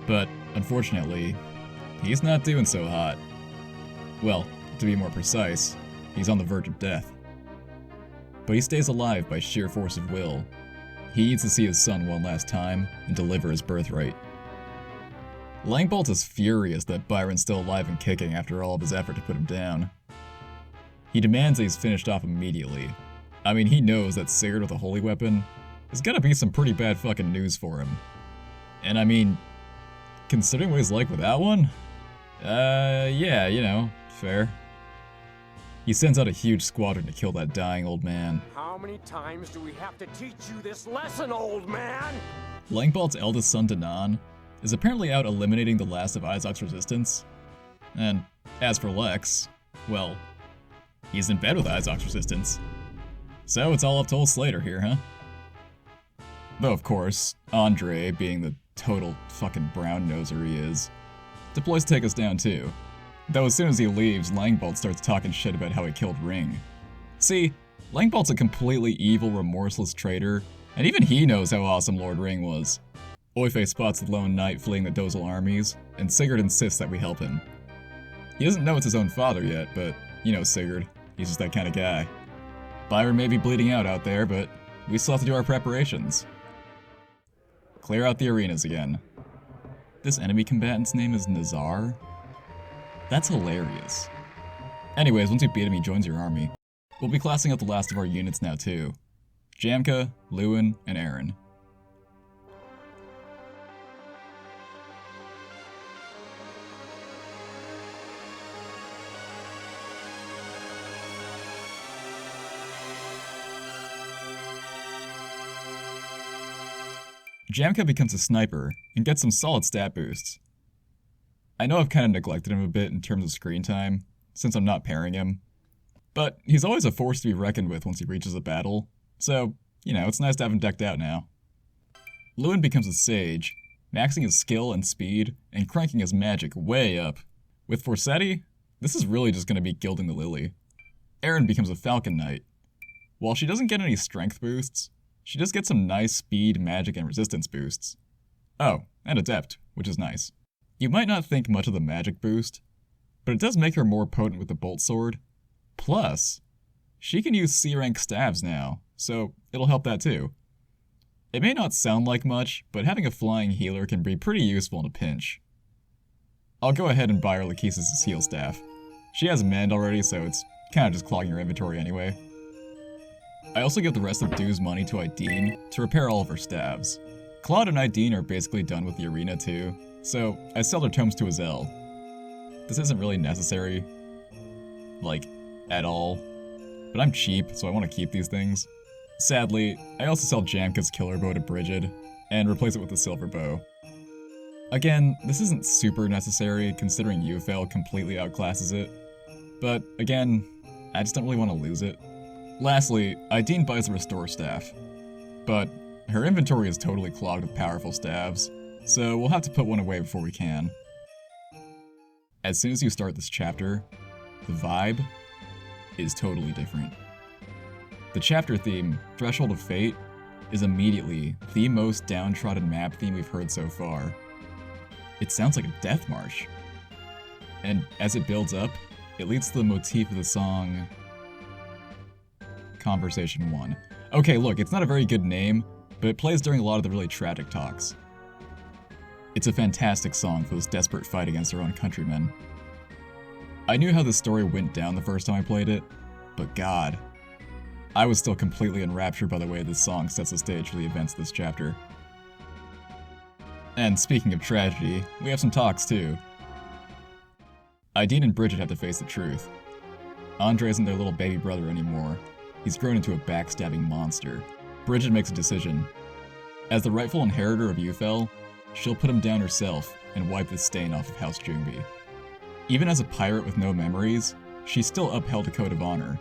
But, unfortunately, he's not doing so hot. Well, to be more precise, he's on the verge of death. But he stays alive by sheer force of will. He needs to see his son one last time and deliver his birthright. Langbolt is furious that Byron's still alive and kicking after all of his effort to put him down. He demands that he's finished off immediately. I mean, he knows that Sigurd with a holy weapon is gonna be some pretty bad fucking news for him. And I mean, considering what he's like without one? Yeah, you know, fair. He sends out a huge squadron to kill that dying old man. How many times do we have to teach you this lesson, old man? Langbolt's eldest son, Danan, is apparently out eliminating the last of Izok's resistance. And as for Lex, well, he's in bed with Izok's resistance. So it's all up to old Slater here, huh? Though of course, Andre, being the total fucking brown-noser he is, deploys to take us down too. Though as soon as he leaves, Langbolt starts talking shit about how he killed Ring. See, Langbolt's a completely evil, remorseless traitor, and even he knows how awesome Lord Ring was. Oyfe spots the lone knight fleeing the Dozal armies, and Sigurd insists that we help him. He doesn't know it's his own father yet, but you know Sigurd, he's just that kind of guy. Byron may be bleeding out there, but we still have to do our preparations. Clear out the arenas again. This enemy combatant's name is Nazar? That's hilarious. Anyways, once you beat him, he joins your army. We'll be classing out the last of our units now too. Jamka, Lewin, and Aaron. Jamka becomes a sniper and gets some solid stat boosts. I know I've kind of neglected him a bit in terms of screen time, since I'm not pairing him, but he's always a force to be reckoned with once he reaches a battle, so, it's nice to have him decked out now. Lewin becomes a sage, maxing his skill and speed, and cranking his magic way up. With Forsetti, this is really just going to be gilding the lily. Aaron becomes a falcon knight. While she doesn't get any strength boosts, she does get some nice speed, magic, and resistance boosts. Oh, and adept, which is nice. You might not think much of the magic boost, but it does make her more potent with the bolt sword. Plus, she can use C-rank staves now, so it'll help that too. It may not sound like much, but having a flying healer can be pretty useful in a pinch. I'll go ahead and buy her Lachesis' heal staff. She has Mend already, so it's kind of just clogging her inventory anyway. I also give the rest of Due's money to Ideen to repair all of her staves. Claude and Ideen are basically done with the arena too, so I sell their tomes to Azel. This isn't really necessary, at all, but I'm cheap, so I want to keep these things. Sadly, I also sell Jamka's killer bow to Brigid, and replace it with a silver bow. Again, this isn't super necessary considering Yufel completely outclasses it, but again, I just don't really want to lose it. Lastly, Ideen buys a restore staff, but her inventory is totally clogged with powerful staves, so we'll have to put one away before we can. As soon as you start this chapter, the vibe is totally different. The chapter theme, Threshold of Fate, is immediately the most downtrodden map theme we've heard so far. It sounds like a death march. And as it builds up, it leads to the motif of the song Conversation 1. Okay, look, it's not a very good name, but it plays during a lot of the really tragic talks. It's a fantastic song for this desperate fight against their own countrymen. I knew how this story went down the first time I played it, but God, I was still completely enraptured by the way this song sets the stage for the events of this chapter. And speaking of tragedy, we have some talks too. Ideen and Brigid have to face the truth. Andre isn't their little baby brother anymore. He's grown into a backstabbing monster. Brigid makes a decision. As the rightful inheritor of Yufel, she'll put him down herself and wipe the stain off of House Jungbi. Even as a pirate with no memories, she still upheld a code of honor.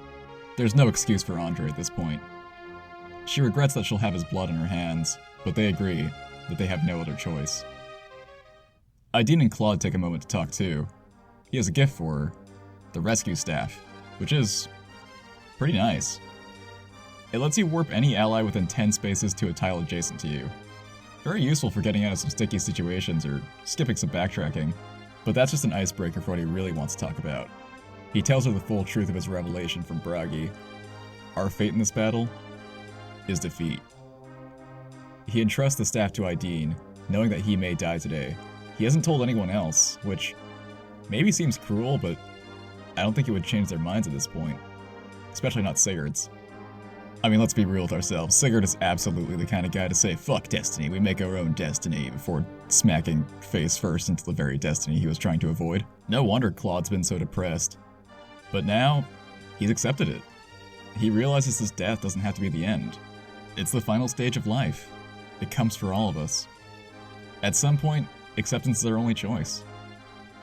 There's no excuse for Andre at this point. She regrets that she'll have his blood on her hands, but they agree that they have no other choice. Ideen and Claude take a moment to talk too. He has a gift for her, the rescue staff, which is pretty nice. It lets you warp any ally within 10 spaces to a tile adjacent to you. Very useful for getting out of some sticky situations or skipping some backtracking, but that's just an icebreaker for what he really wants to talk about. He tells her the full truth of his revelation from Bragi. Our fate in this battle is defeat. He entrusts the staff to Ideen, knowing that he may die today. He hasn't told anyone else, which maybe seems cruel, but I don't think it would change their minds at this point. Especially not Sigurd's. I mean, let's be real with ourselves. Sigurd is absolutely the kind of guy to say, fuck destiny, we make our own destiny, before smacking face first into the very destiny he was trying to avoid. No wonder Claude's been so depressed. But now, he's accepted it. He realizes his death doesn't have to be the end. It's the final stage of life. It comes for all of us. At some point, acceptance is their only choice.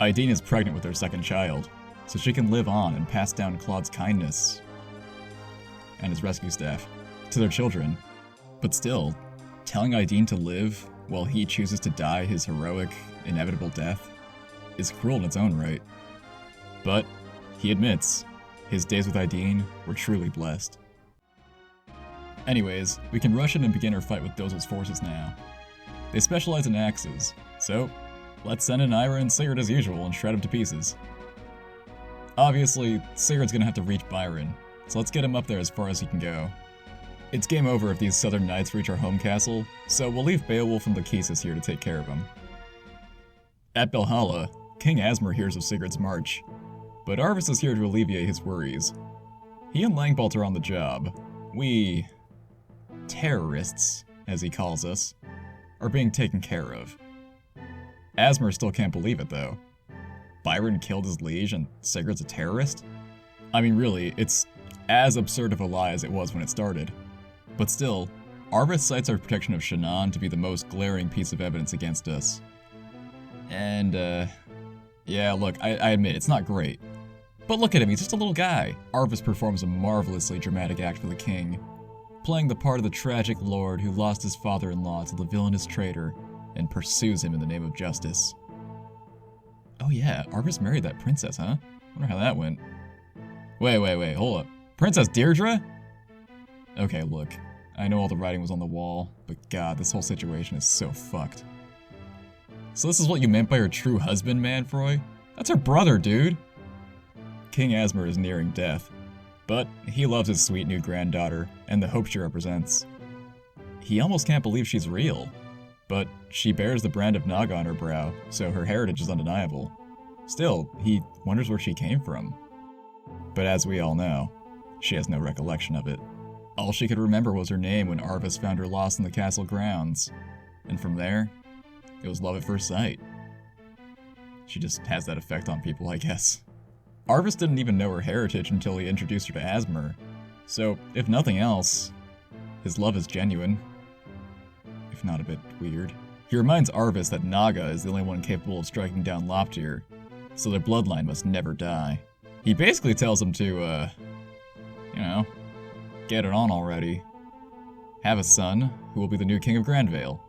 Ideen is pregnant with their second child, so she can live on and pass down Claude's kindness and his rescue staff to their children. But still, telling Ideen to live while he chooses to die his heroic, inevitable death is cruel in its own right. But he admits his days with Ideen were truly blessed. Anyways, we can rush in and begin our fight with Dozel's forces now. They specialize in axes, so let's send in Ira and Sigurd as usual and shred him to pieces. Obviously, Sigurd's gonna have to reach Byron, so let's get him up there as far as he can go. It's game over if these southern knights reach our home castle, so we'll leave Beowulf and Lachesis here to take care of him. At Valhalla, King Asmer hears of Sigurd's march, but Arvis is here to alleviate his worries. He and Langbolt are on the job. We... terrorists, as he calls us, are being taken care of. Asmer still can't believe it, though. Byron killed his liege and Sigurd's a terrorist? I mean, really, it's as absurd of a lie as it was when it started. But still, Arvis cites our protection of Shannon to be the most glaring piece of evidence against us. And, yeah, look, I admit, it's not great. But look at him, he's just a little guy. Arvis performs a marvelously dramatic act for the king, playing the part of the tragic lord who lost his father-in-law to the villainous traitor and pursues him in the name of justice. Oh yeah, Arvis married that princess, huh? Wonder how that went. Wait, hold up. Princess Deirdre? Okay, look, I know all the writing was on the wall, but god, this whole situation is so fucked. So this is what you meant by her true husband, Manfroy? That's her brother, dude! King Asmer is nearing death, but he loves his sweet new granddaughter and the hope she represents. He almost can't believe she's real, but she bears the brand of Naga on her brow, so her heritage is undeniable. Still, he wonders where she came from. But as we all know, she has no recollection of it. All she could remember was her name when Arvis found her lost in the castle grounds, and from there, it was love at first sight. She just has that effect on people, I guess. Arvis didn't even know her heritage until he introduced her to Asmer, so if nothing else, his love is genuine, if not a bit weird. He reminds Arvis that Naga is the only one capable of striking down Loptyr, so their bloodline must never die. He basically tells him to, get it on already. Have a son, who will be the new king of Grandvale.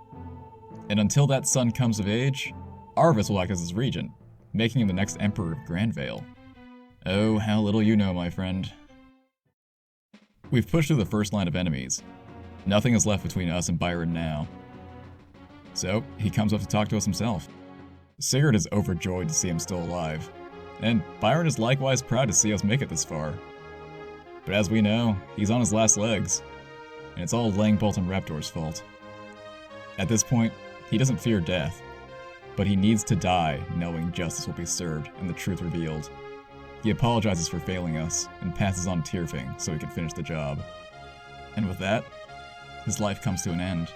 And until that son comes of age, Arvis will act as his regent, making him the next emperor of Grandvale. Oh, how little you know, my friend. We've pushed through the first line of enemies. Nothing is left between us and Byron now. So, he comes up to talk to us himself. Sigurd is overjoyed to see him still alive, and Byron is likewise proud to see us make it this far. But as we know, he's on his last legs, and it's all Langbolt and Raptor's fault. At this point, he doesn't fear death, but he needs to die knowing justice will be served and the truth revealed. He apologizes for failing us, and passes on Tyrfing so he can finish the job. And with that, his life comes to an end.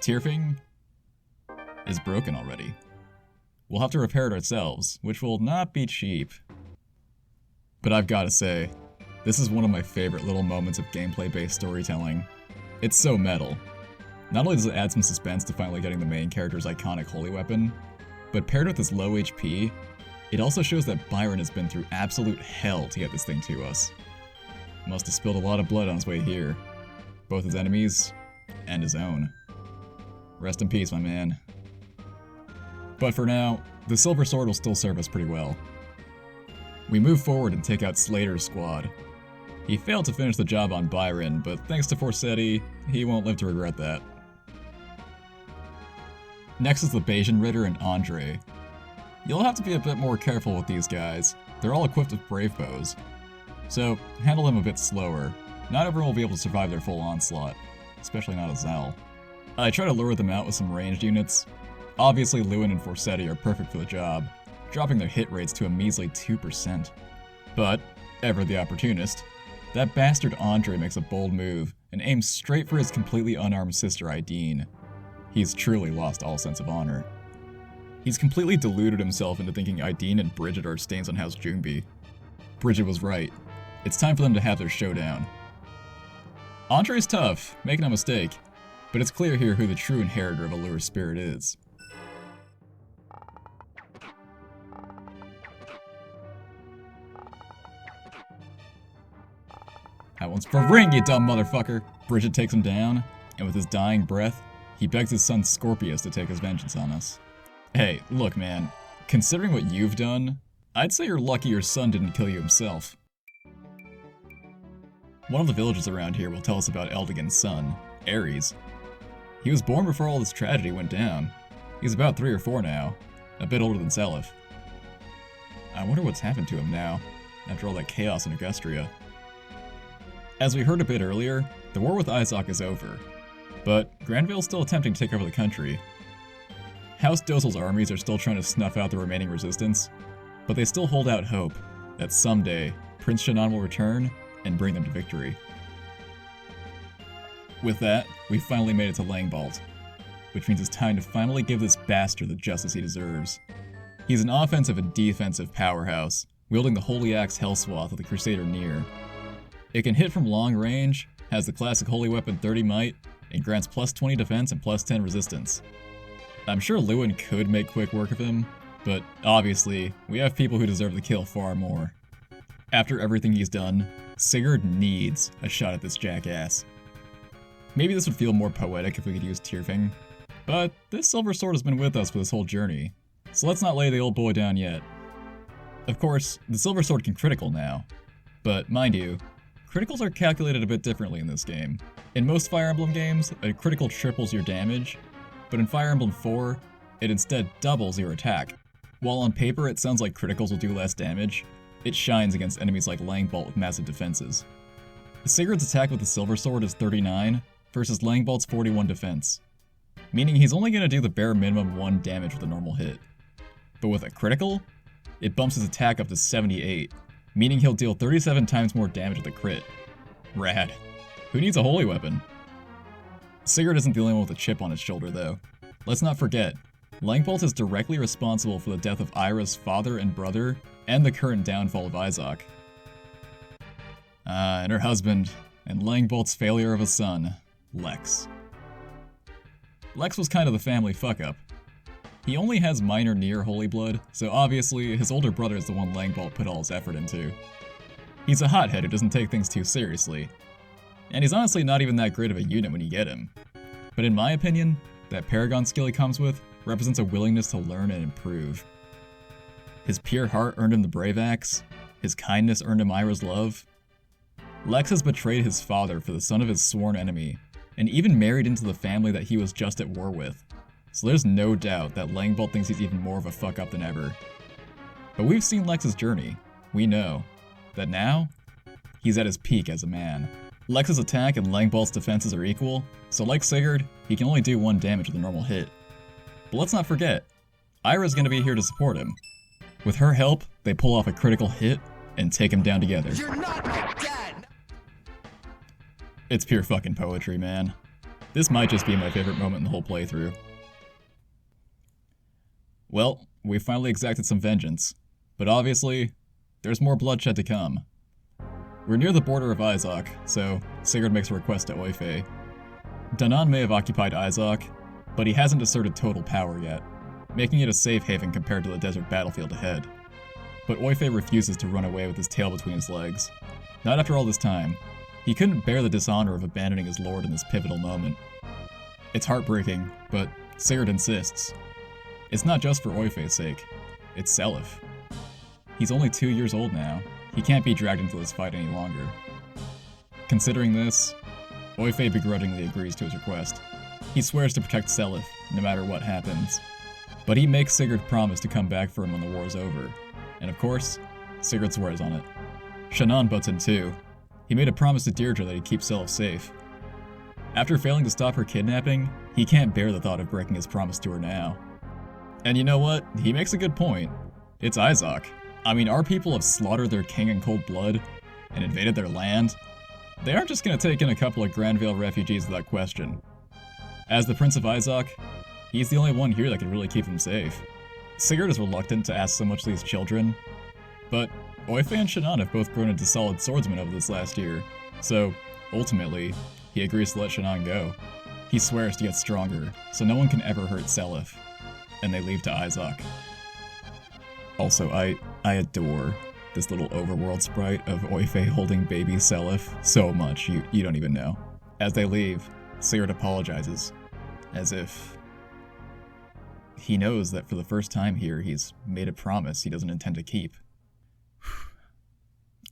Tyrfing is broken already. We'll have to repair it ourselves, which will not be cheap. But I've gotta say, this is one of my favorite little moments of gameplay-based storytelling. It's so metal. Not only does it add some suspense to finally getting the main character's iconic holy weapon, but paired with his low HP, it also shows that Byron has been through absolute hell to get this thing to us. Must have spilled a lot of blood on his way here, both his enemies and his own. Rest in peace, my man. But for now, the Silver Sword will still serve us pretty well. We move forward and take out Slater's squad. He failed to finish the job on Byron, but thanks to Forseti, he won't live to regret that. Next is the Bayesian Ritter and Andre. You'll have to be a bit more careful with these guys. They're all equipped with brave bows, so handle them a bit slower. Not everyone will be able to survive their full onslaught, especially not a Zell. I try to lure them out with some ranged units. Obviously Lewin and Forseti are perfect for the job, dropping their hit rates to a measly 2%. But, ever the opportunist, that bastard Andre makes a bold move and aims straight for his completely unarmed sister Ideen. He's truly lost all sense of honor. He's completely deluded himself into thinking Ideen and Bridget are stains on House Jungbi. Bridget was right. It's time for them to have their showdown. Andre's tough, make no mistake, but it's clear here who the true inheritor of Allura's spirit is. That one's for ring, you dumb motherfucker! Bridget takes him down, and with his dying breath, he begs his son Scorpius to take his vengeance on us. Hey, look man, considering what you've done, I'd say you're lucky your son didn't kill you himself. One of the villagers around here will tell us about Eldigan's son, Ares. He was born before all this tragedy went down. He's about 3 or 4 now, a bit older than Seliph. I wonder what's happened to him now, after all that chaos in Augustria. As we heard a bit earlier, the war with Isaac is over, but Grandvale's still attempting to take over the country. House Dozel's armies are still trying to snuff out the remaining resistance, but they still hold out hope that someday Prince Shannon will return and bring them to victory. With that, we finally made it to Langbalt, which means it's time to finally give this bastard the justice he deserves. He's an offensive and defensive powerhouse, wielding the Holy Axe Hellswath of the Crusader Nier. It can hit from long range, has the classic Holy Weapon 30 might, and grants plus 20 defense and plus 10 resistance. I'm sure Lewin could make quick work of him, but obviously, we have people who deserve the kill far more. After everything he's done, Sigurd needs a shot at this jackass. Maybe this would feel more poetic if we could use Tyrfing, but this silver sword has been with us for this whole journey, so let's not lay the old boy down yet. Of course, the silver sword can critical now, but mind you, criticals are calculated a bit differently in this game. In most Fire Emblem games, a critical triples your damage, but in Fire Emblem 4, it instead doubles your attack. While on paper it sounds like criticals will do less damage, it shines against enemies like Langbolt with massive defenses. Sigurd's attack with the silver sword is 39 versus Langbolt's 41 defense, meaning he's only going to do the bare minimum 1 damage with a normal hit. But with a critical, it bumps his attack up to 78, meaning he'll deal 37 times more damage with a crit. Rad. Who needs a holy weapon? Sigurd isn't the only one with a chip on his shoulder though. Let's not forget, Langbolt is directly responsible for the death of Ira's father and brother, and the current downfall of Izok. And her husband, and Langbolt's failure of a son, Lex. Lex was kind of the family fuck-up. He only has minor Nier holy blood, so obviously his older brother is the one Langbolt put all his effort into. He's a hothead who doesn't take things too seriously, and he's honestly not even that great of a unit when you get him. But in my opinion, that Paragon skill he comes with represents a willingness to learn and improve. His pure heart earned him the Brave Axe, his kindness earned him Ira's love. Lex has betrayed his father for the son of his sworn enemy, and even married into the family that he was just at war with. So there's no doubt that Langbolt thinks he's even more of a fuck-up than ever. But we've seen Lex's journey. We know that now, he's at his peak as a man. Lex's attack and Langbolt's defenses are equal, so like Sigurd, he can only do 1 damage with a normal hit. But let's not forget, Ira's gonna be here to support him. With her help, they pull off a critical hit and take him down together. You're not my dad! It's pure fucking poetry, man. This might just be my favorite moment in the whole playthrough. Well, we finally exacted some vengeance, but obviously, there's more bloodshed to come. We're near the border of Izok, so Sigurd makes a request to Oyfei. Danan may have occupied Izok, but he hasn't asserted total power yet, making it a safe haven compared to the desert battlefield ahead. But Oyfei refuses to run away with his tail between his legs. Not after all this time. He couldn't bear the dishonor of abandoning his lord in this pivotal moment. It's heartbreaking, but Sigurd insists. It's not just for Oyfei's sake, it's Celeste. He's only 2 years old now. He can't be dragged into this fight any longer. Considering this, Oyfei begrudgingly agrees to his request. He swears to protect Celeste, no matter what happens. But he makes Sigurd promise to come back for him when the war's over. And of course, Sigurd swears on it. Shannon butts in too. He made a promise to Deirdre that he'd keep Celeste safe. After failing to stop her kidnapping, he can't bear the thought of breaking his promise to her now. And you know what? He makes a good point. It's Izok. I mean, our people have slaughtered their king in cold blood and invaded their land. They aren't just gonna take in a couple of Grandvale refugees without question. As the Prince of Izok, he's the only one here that can really keep them safe. Sigurd is reluctant to ask so much of these children, but Oyfei and Shannon have both grown into solid swordsmen over this last year, so ultimately, he agrees to let Shannon go. He swears to get stronger, so no one can ever hurt Celeste, and they leave to Izok. Also, I adore this little overworld sprite of Oyfei holding baby Celeste so much, you don't even know. As they leave, Sigurd apologizes, as if he knows that for the first time here, he's made a promise he doesn't intend to keep.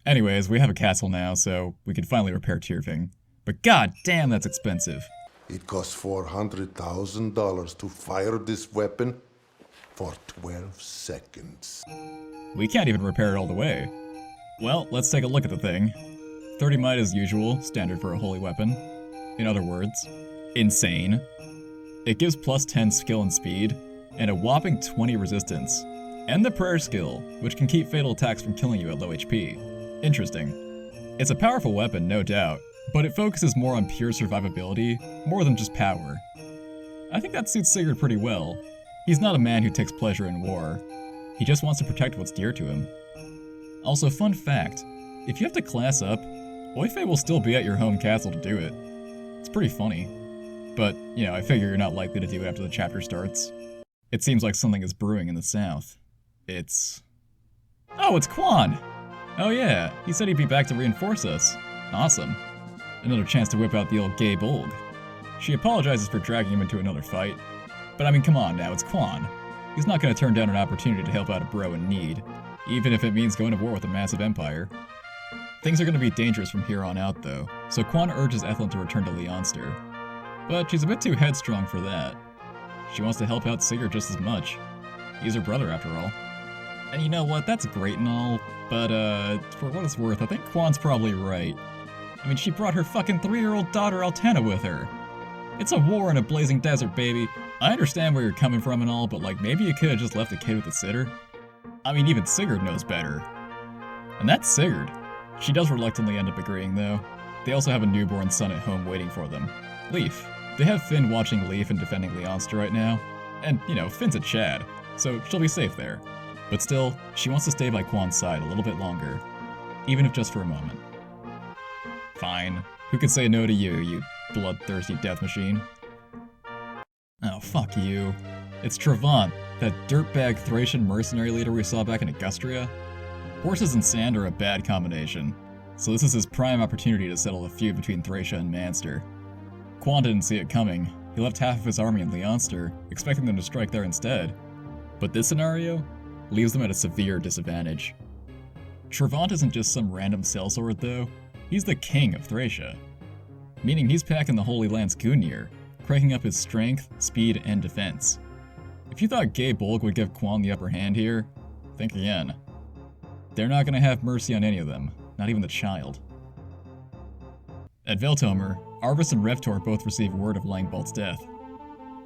Anyways, we have a castle now, so we can finally repair Tyrfing. But god damn, that's expensive. It costs $400,000 to fire this weapon for 12 seconds. We can't even repair it all the way. Well, let's take a look at the thing. 30 might as usual, standard for a holy weapon. In other words, insane. It gives plus 10 skill and speed, and a whopping 20 resistance, and the prayer skill, which can keep fatal attacks from killing you at low HP. Interesting. It's a powerful weapon, no doubt, but it focuses more on pure survivability, more than just power. I think that suits Sigurd pretty well. He's not a man who takes pleasure in war. He just wants to protect what's dear to him. Also, fun fact, if you have to class up, Oyfe will still be at your home castle to do it. It's pretty funny. But, you know, I figure you're not likely to do it after the chapter starts. It seems like something is brewing in the south. Oh, it's Quan! Oh yeah, he said he'd be back to reinforce us. Awesome. Another chance to whip out the old gay Bolg. She apologizes for dragging him into another fight. But I mean, come on now, it's Quan. He's not gonna turn down an opportunity to help out a bro in need, even if it means going to war with a massive empire. Things are gonna be dangerous from here on out though, so Quan urges Ethelyn to return to Leonster. But she's a bit too headstrong for that. She wants to help out Sigurd just as much. He's her brother after all. And you know what, that's great and all, but for what it's worth, I think Quan's probably right. I mean, she brought her fucking 3-year-old daughter Altana with her. It's a war in a blazing desert, baby. I understand where you're coming from and all, but like, maybe you could have just left the kid with the sitter? I mean, even Sigurd knows better. And that's Sigurd. She does reluctantly end up agreeing, though. They also have a newborn son at home waiting for them. Leif. They have Finn watching Leif and defending Leonster right now. And, you know, Finn's a Chad, so she'll be safe there. But still, she wants to stay by Quan's side a little bit longer. Even if just for a moment. Fine. Who could say no to you, you bloodthirsty death machine? Oh, fuck you. It's Trevant, that dirtbag Thracian mercenary leader we saw back in Augustria. Horses and sand are a bad combination, so this is his prime opportunity to settle the feud between Thracia and Manster. Quan didn't see it coming. He left half of his army in Leonster, expecting them to strike there instead. But this scenario leaves them at a severe disadvantage. Trevant isn't just some random sellsword though, he's the king of Thracia. Meaning he's packing the Holy Land's Gungnir, cranking up his strength, speed, and defense. If you thought Gay Bolg would give Quan the upper hand here, think again. They're not gonna have mercy on any of them, not even the child. At Veltomer, Arvis and Reptor both receive word of Langbolt's death.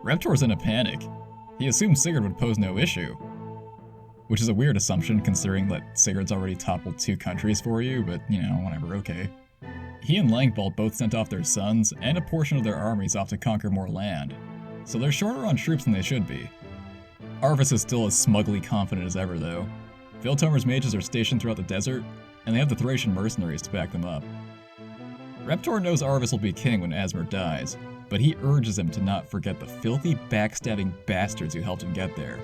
Reptor's in a panic. He assumes Sigurd would pose no issue. Which is a weird assumption considering that Sigurd's already toppled 2 countries for you, but you know, whatever, okay. He and Langbolt both sent off their sons and a portion of their armies off to conquer more land, so they're shorter on troops than they should be. Arvis is still as smugly confident as ever though. Veltomer's mages are stationed throughout the desert, and they have the Thracian mercenaries to back them up. Reptor knows Arvis will be king when Asmir dies, but he urges him to not forget the filthy, backstabbing bastards who helped him get there.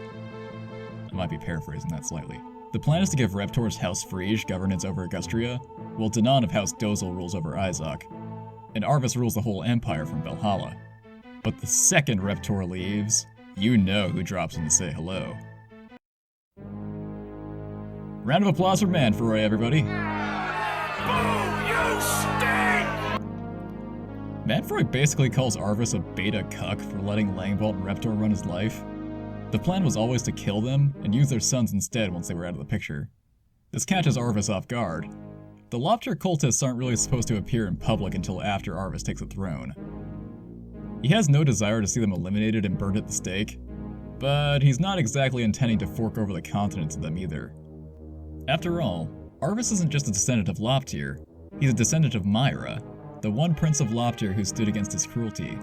I might be paraphrasing that slightly. The plan is to give Reptor's House Frege governance over Augustria, while Danan of House Dozel rules over Izok, and Arvis rules the whole empire from Valhalla. But the second Reptor leaves, you know who drops in to say hello. Round of applause for Manfroy, everybody. Boo, you stink! Manfroy basically calls Arvis a beta cuck for letting Langbolt and Reptor run his life. The plan was always to kill them and use their sons instead once they were out of the picture. This catches Arvis off guard. The Lopter cultists aren't really supposed to appear in public until after Arvis takes the throne. He has no desire to see them eliminated and burned at the stake, but he's not exactly intending to fork over the continent to them either. After all, Arvis isn't just a descendant of Loptir, he's a descendant of Myra, the one prince of Loptir who stood against his cruelty.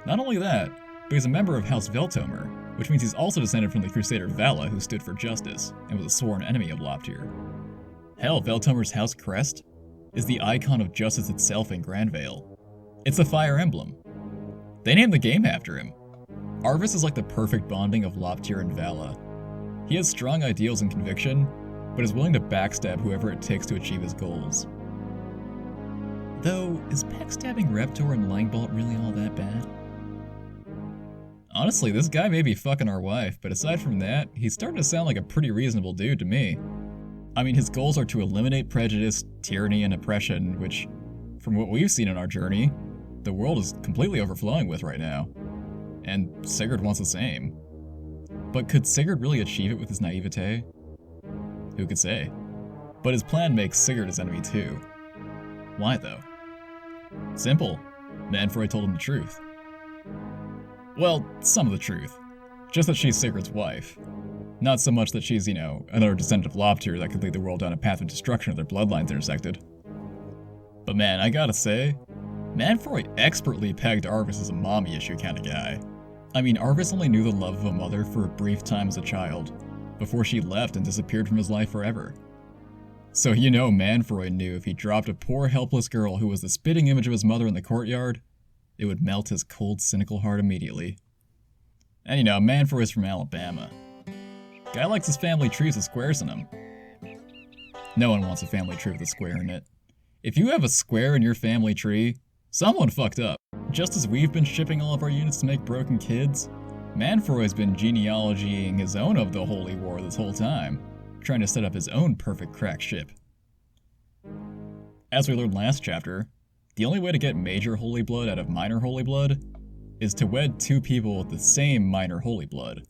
Not only that, but he's a member of House Veltomer, which means he's also descended from the Crusader Vala who stood for justice, and was a sworn enemy of Loptir. Hell, Veltomer's House Crest is the icon of justice itself in Grandvale. It's a fire emblem. They named the game after him. Arvis is like the perfect bonding of Loptir and Vala. He has strong ideals and conviction, but is willing to backstab whoever it takes to achieve his goals. Though, is backstabbing Reptor and Langbolt really all that bad? Honestly, this guy may be fucking our wife, but aside from that, he's starting to sound like a pretty reasonable dude to me. I mean, his goals are to eliminate prejudice, tyranny, and oppression, which, from what we've seen in our journey, the world is completely overflowing with right now. And Sigurd wants the same. But could Sigurd really achieve it with his naivete? Who could say? But his plan makes Sigurd his enemy too. Why though? Simple. Manfroy told him the truth. Well, some of the truth. Just that she's Sigurd's wife. Not so much that she's, another descendant of Loptyr that could lead the world down a path of destruction if their bloodlines intersected. But man, I gotta say, Manfroy expertly pegged Arvis as a mommy issue kind of guy. I mean, Arvis only knew the love of a mother for a brief time as a child, before she left and disappeared from his life forever. So Manfroy knew if he dropped a poor helpless girl who was the spitting image of his mother in the courtyard, it would melt his cold, cynical heart immediately. And Manfroy is from Alabama. Guy likes his family trees with squares in them. No one wants a family tree with a square in it. If you have a square in your family tree, someone fucked up. Just as we've been shipping all of our units to make broken kids, Manfroy's been genealogying his own of the Holy War this whole time, trying to set up his own perfect crack ship. As we learned last chapter, the only way to get major holy blood out of minor holy blood is to wed two people with the same minor holy blood.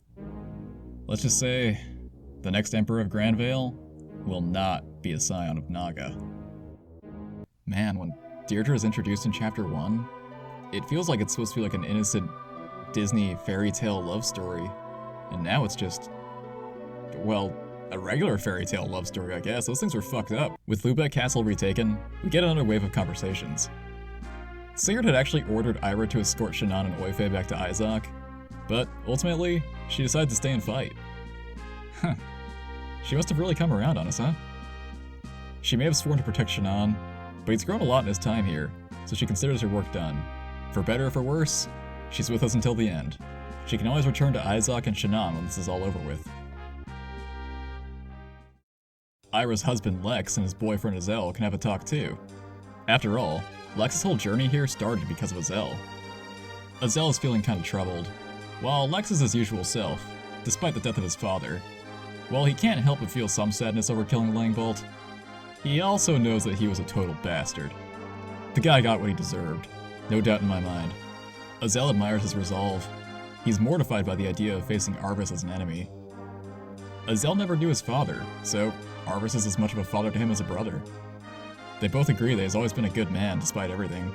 Let's just say, the next Emperor of Grand Vale will not be a scion of Naga. Man, when Deirdre is introduced in Chapter 1, it feels like it's supposed to be like an innocent Disney fairy tale love story, and now it's just, well, a regular fairy tale love story, I guess. Those things were fucked up. With Lubeck Castle retaken, we get another wave of conversations. Sigurd had actually ordered Ira to escort Shannon and Oyfe back to Izak, but ultimately, she decided to stay and fight. Huh. She must have really come around on us, huh? She may have sworn to protect Shannon, but he's grown a lot in his time here, so she considers her work done. For better or for worse, she's with us until the end. She can always return to Izak and Shannon when this is all over with. Ira's husband Lex and his boyfriend Azel can have a talk too. After all, Lex's whole journey here started because of Azel. Azel is feeling kind of troubled, while Lex is his usual self, despite the death of his father. While he can't help but feel some sadness over killing Langbolt, he also knows that he was a total bastard. The guy got what he deserved, no doubt in my mind. Azel admires his resolve. He's mortified by the idea of facing Arvis as an enemy. Azel never knew his father, so Arvis is as much of a father to him as a brother. They both agree that he's always been a good man, despite everything.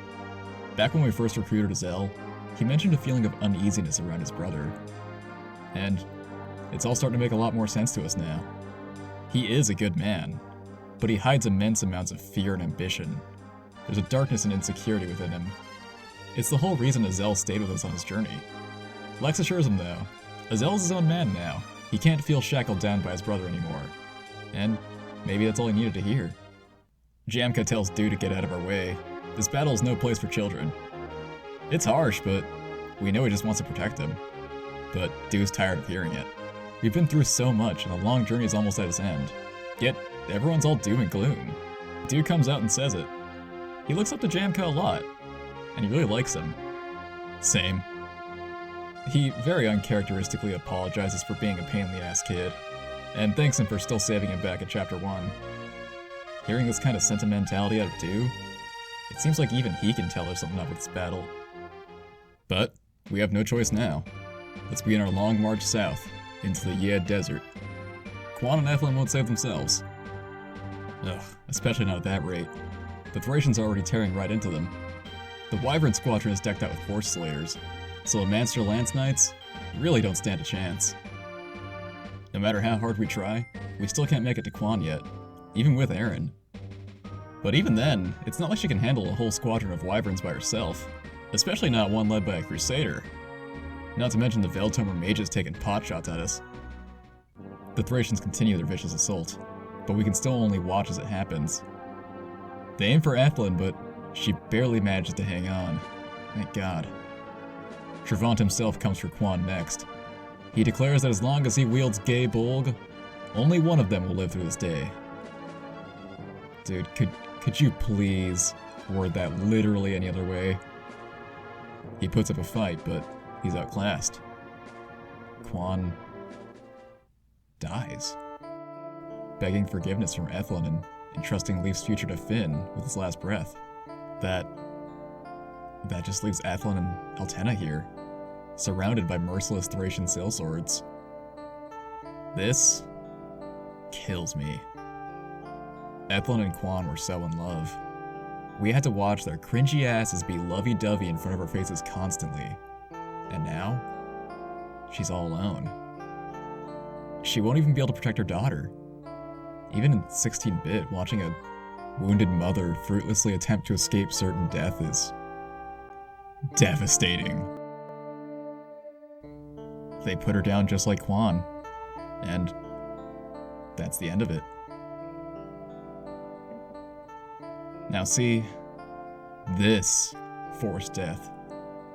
Back when we first recruited Azel, he mentioned a feeling of uneasiness around his brother. And it's all starting to make a lot more sense to us now. He is a good man, but he hides immense amounts of fear and ambition. There's a darkness and insecurity within him. It's the whole reason Azel stayed with us on his journey. Lex assures him, though, Azel is his own man now. He can't feel shackled down by his brother anymore. And maybe that's all he needed to hear. Jamka tells Dew to get out of our way. This battle is no place for children. It's harsh, but we know he just wants to protect him. But Dew's tired of hearing it. We've been through so much, and the long journey is almost at its end. Yet, everyone's all doom and gloom. Dew comes out and says it. He looks up to Jamka a lot, and he really likes him. Same. He very uncharacteristically apologizes for being a pain-in-the-ass kid, and thanks him for still saving him back in Chapter 1. Hearing this kind of sentimentality out of Dew, it seems like even he can tell there's something up with this battle. But we have no choice now. Let's begin our long march south, into the Yed Desert. Quan and Ethlin won't save themselves. Ugh, especially not at that rate. The Thracians are already tearing right into them. The Wyvern Squadron is decked out with Horse Slayers, so the Manster Lance Knights really don't stand a chance. No matter how hard we try, we still can't make it to Quan yet, even with Erin. But even then, it's not like she can handle a whole squadron of Wyverns by herself, especially not one led by a Crusader. Not to mention the Veiltomer mages taking potshots at us. The Thracians continue their vicious assault, but we can still only watch as it happens. They aim for Ethlin, but she barely manages to hang on. Thank God. Trevant himself comes for Quan next. He declares that as long as he wields Gay Bolg, only one of them will live through this day. Dude, could you please word that literally any other way? He puts up a fight, but he's outclassed. Quan dies, begging forgiveness from Ethlin and entrusting Leif's future to Finn with his last breath. That just leaves Ethlin and Altena here, surrounded by merciless Thracian sailswords. This kills me. Ethlin and Quan were so in love. We had to watch their cringy asses be lovey-dovey in front of our faces constantly. And now? she's all alone. She won't even be able to protect her daughter. Even in 16-bit, watching a wounded mother fruitlessly attempt to escape certain death is devastating. They put her down just like Quan, and that's the end of it. Now see, this forced death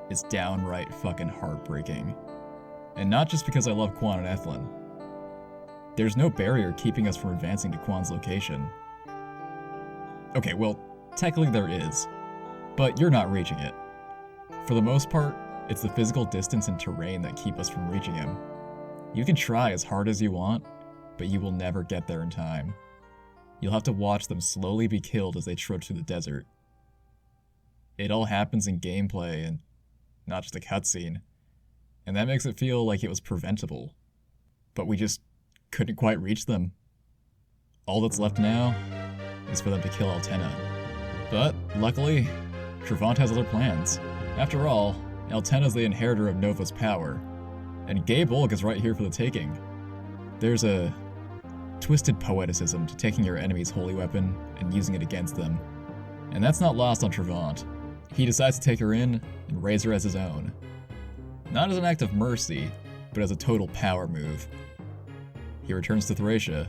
is downright fucking heartbreaking. And not just because I love Quan and Ethlyn. There's no barrier keeping us from advancing to Quan's location. Okay, well, technically there is, but you're not reaching it. For the most part, it's the physical distance and terrain that keep us from reaching him. You can try as hard as you want, but you will never get there in time. You'll have to watch them slowly be killed as they trudge through the desert. It all happens in gameplay and not just a cutscene, and that makes it feel like it was preventable. But we just couldn't quite reach them. All that's left now is for them to kill Altena. But, luckily, Trevant has other plans. After all, Altena's the inheritor of Nova's power, and Gabe Olg is right here for the taking. There's a twisted poeticism to taking your enemy's holy weapon and using it against them, and that's not lost on Trevant. He decides to take her in and raise her as his own. Not as an act of mercy, but as a total power move. He returns to Thracia,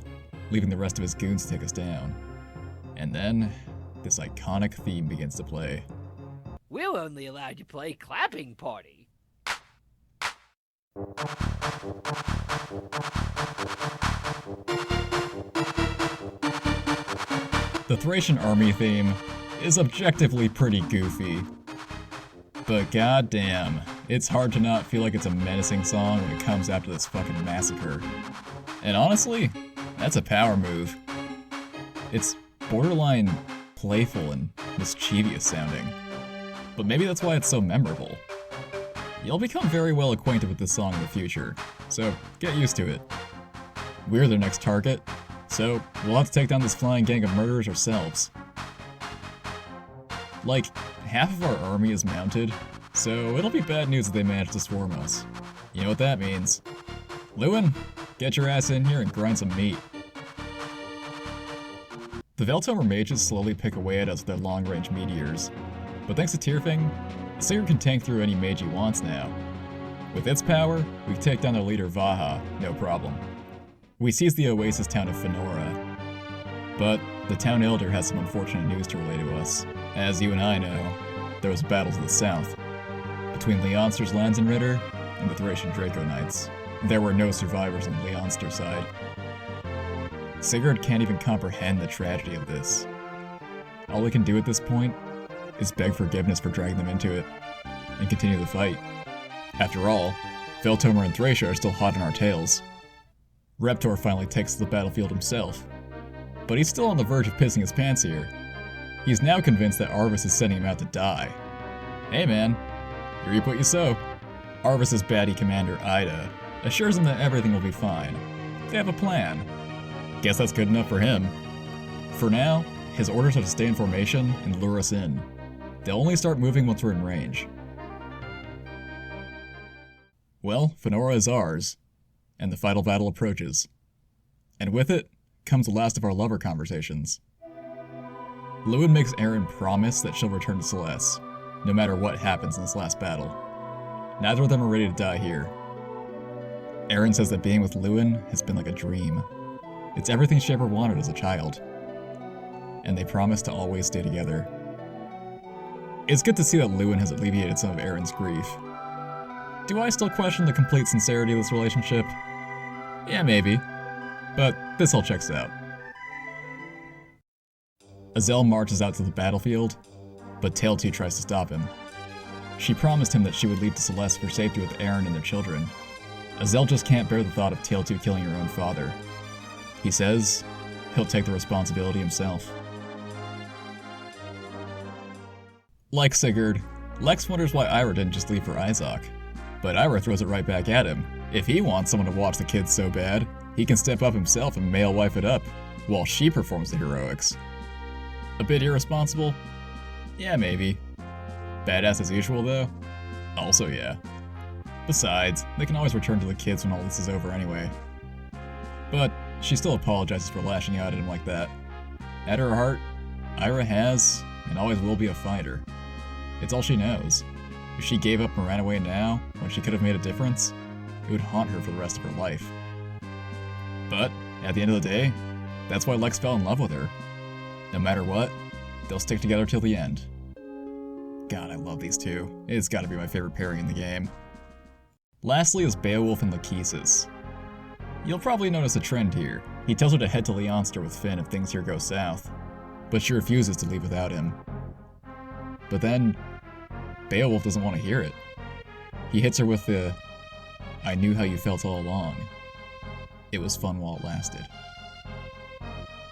leaving the rest of his goons to take us down. And then, this iconic theme begins to play. We're only allowed to play Clapping Party. The Thracian army theme is objectively pretty goofy. But goddamn, it's hard to not feel like it's a menacing song when it comes after this fucking massacre. And honestly, that's a power move. It's borderline playful and mischievous sounding. But maybe that's why it's so memorable. You'll become very well acquainted with this song in the future, so get used to it. We're their next target, so we'll have to take down this flying gang of murderers ourselves. Like, half of our army is mounted, so it'll be bad news if they manage to swarm us. You know what that means. Lewin, get your ass in here and grind some meat. The Veltomer mages slowly pick away at us with their long-range meteors, but thanks to Tyrfing, Sigurd can tank through any mage he wants now. With its power, we can take down their leader Vaha, no problem. We seize the oasis town of Fenora, but the town elder has some unfortunate news to relay to us. As you and I know, there was a battle to the south, between Leonster's Lanzenritter and the Thracian Draco Knights. There were no survivors on the Leonster side. Sigurd can't even comprehend the tragedy of this. All he can do at this point is beg forgiveness for dragging them into it, and continue the fight. After all, Veltomer and Thracia are still hot on our tails. Reptor finally takes to the battlefield himself, but he's still on the verge of pissing his pants here. He's now convinced that Arvis is sending him out to die. Hey man, you reap what you sow. Arvis's baddie commander Ida assures him that everything will be fine. They have a plan. Guess that's good enough for him. For now, his orders are to stay in formation and lure us in. They'll only start moving once we're in range. Well, Fenora is ours, and the final battle approaches. And with it comes the last of our lover conversations. Lewin makes Erin promise that she'll return to Celeste, no matter what happens in this last battle. Neither of them are ready to die here. Erin says that being with Lewin has been like a dream. It's everything she ever wanted as a child. And they promise to always stay together. It's good to see that Lewin has alleviated some of Erin's grief. Do I still question the complete sincerity of this relationship? Yeah, maybe. But this all checks out. Azel marches out to the battlefield, but Tailtooth tries to stop him. She promised him that she would leave to Celeste for safety with Erin and their children. Azel just can't bear the thought of Tailtooth killing her own father. He says he'll take the responsibility himself. Like Sigurd, Lex wonders why Ira didn't just leave for Izok. But Ira throws it right back at him. If he wants someone to watch the kids so bad, he can step up himself and male wife it up, while she performs the heroics. A bit irresponsible? Yeah, maybe. Badass as usual, though? Also, yeah. Besides, they can always return to the kids when all this is over anyway. But she still apologizes for lashing out at him like that. At her heart, Ira has, and always will be a fighter. It's all she knows. If she gave up and ran away now, when she could have made a difference, it would haunt her for the rest of her life. But, at the end of the day, that's why Lex fell in love with her. No matter what, they'll stick together till the end. God, I love these two. It's gotta be my favorite pairing in the game. Lastly is Beowulf and Lachesis. You'll probably notice a trend here. He tells her to head to Leonster with Finn if things here go south, but she refuses to leave without him. But then, Beowulf doesn't want to hear it. He hits her with the, "I knew how you felt all along. It was fun while it lasted."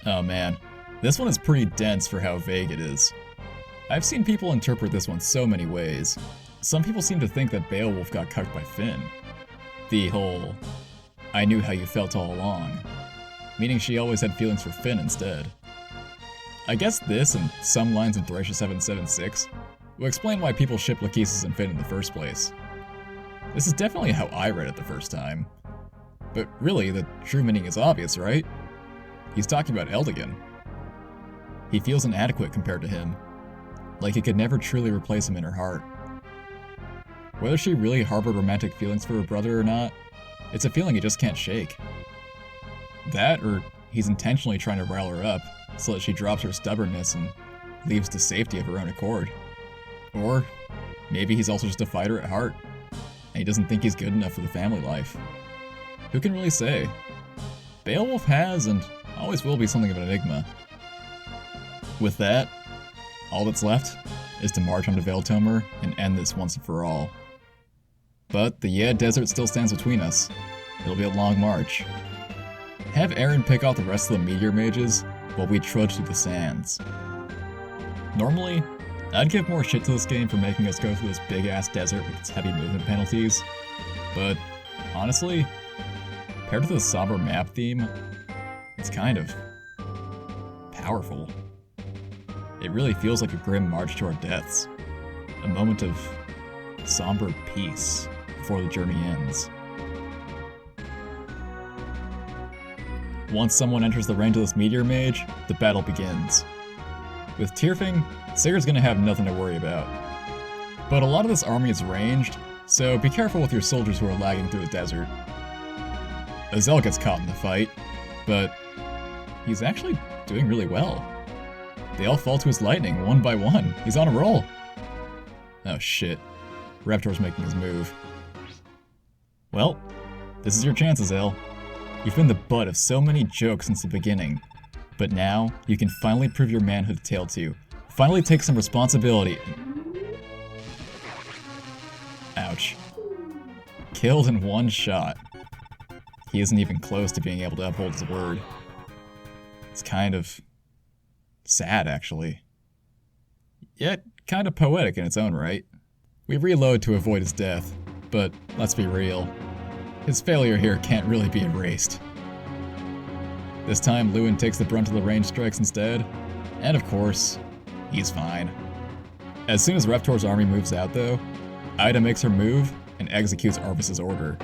Oh man, this one is pretty dense for how vague it is. I've seen people interpret this one so many ways. Some people seem to think that Beowulf got cucked by Finn. The whole, "I knew how you felt all along," meaning she always had feelings for Finn instead. I guess this, and some lines in Thracia 776, will explain why people ship Lachesis and Finn in the first place. This is definitely how I read it the first time. But really, the true meaning is obvious, right? He's talking about Eldigan. He feels inadequate compared to him, like he could never truly replace him in her heart. Whether she really harbored romantic feelings for her brother or not, it's a feeling he just can't shake. That, or he's intentionally trying to rile her up, so that she drops her stubbornness and leaves to safety of her own accord. Or maybe he's also just a fighter at heart, and he doesn't think he's good enough for the family life. Who can really say? Beowulf has, and always will be, something of an enigma. With that, all that's left is to march onto Veiltomer and end this once and for all. But the Yed Desert still stands between us. It'll be a long march. Have Aaron pick out the rest of the meteor mages while we trudge through the sands. Normally, I'd give more shit to this game for making us go through this big-ass desert with its heavy movement penalties, but honestly, paired to the somber map theme, it's kind of powerful. It really feels like a grim march to our deaths, a moment of somber peace before the journey ends. Once someone enters the range of this meteor mage, the battle begins. With Tyrfing, Sigurd's gonna have nothing to worry about. But a lot of this army is ranged, so be careful with your soldiers who are lagging through the desert. Azel gets caught in the fight, but he's actually doing really well. They all fall to his lightning, one by one. He's on a roll. Oh shit. Reptor's making his move. Well, this is your chance, Azel. You've been the butt of so many jokes since the beginning, but now you can finally prove your manhood to Tale 2. Finally take some responsibility. Ouch. Killed in one shot. He isn't even close to being able to uphold his word. It's kind of sad, actually. Yet, kind of poetic in its own right. We reload to avoid his death, but let's be real. His failure here can't really be erased. This time, Lewin takes the brunt of the range strikes instead, and of course, he's fine. As soon as Reptor's army moves out though, Ida makes her move and executes Arvis's order.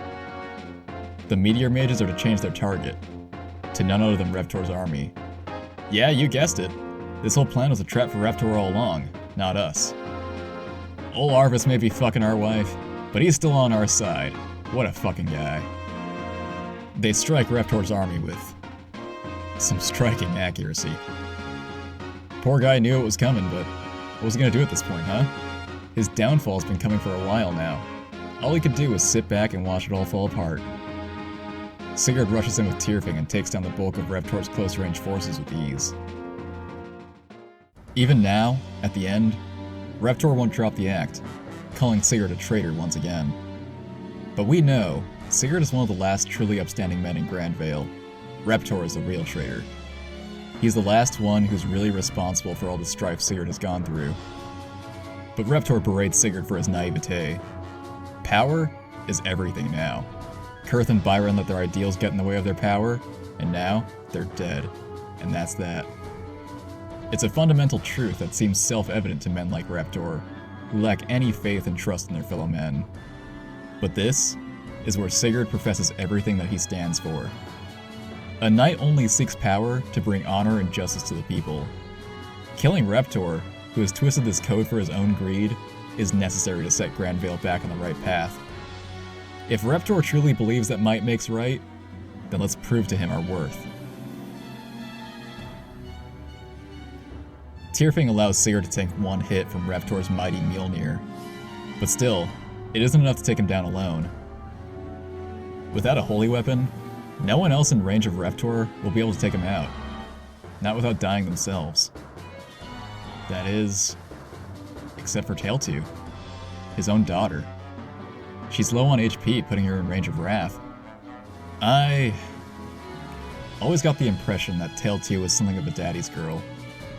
The meteor mages are to change their target, to none other than Reptor's army. Yeah, you guessed it. This whole plan was a trap for Reptor all along, not us. Ol' Arvis may be fucking our wife, but he's still on our side. What a fucking guy. They strike Reptor's army with some striking accuracy. Poor guy knew it was coming, but what was he gonna do at this point, huh? His downfall's been coming for a while now. All he could do was sit back and watch it all fall apart. Sigurd rushes in with Tyrfing and takes down the bulk of Reptor's close-range forces with ease. Even now, at the end, Reptor won't drop the act, calling Sigurd a traitor once again. But we know, Sigurd is one of the last truly upstanding men in Grand Vale. Reptor is the real traitor. He's the last one who's really responsible for all the strife Sigurd has gone through. But Reptor berates Sigurd for his naivete. Power is everything now. Kurth and Byron let their ideals get in the way of their power, and now they're dead. And that's that. It's a fundamental truth that seems self-evident to men like Reptor, who lack any faith and trust in their fellow men. But this is where Sigurd professes everything that he stands for. A knight only seeks power to bring honor and justice to the people. Killing Reptor, who has twisted this code for his own greed, is necessary to set Granvale back on the right path. If Reptor truly believes that might makes right, then let's prove to him our worth. Tyrfing allows Sigurd to take one hit from Reptor's mighty Mjolnir, but still, it isn't enough to take him down alone. Without a holy weapon, no one else in range of Reptor will be able to take him out, not without dying themselves. That is, except for Tailtew, his own daughter. She's low on HP, putting her in range of Wrath. I always got the impression that Tailtew was something of a daddy's girl.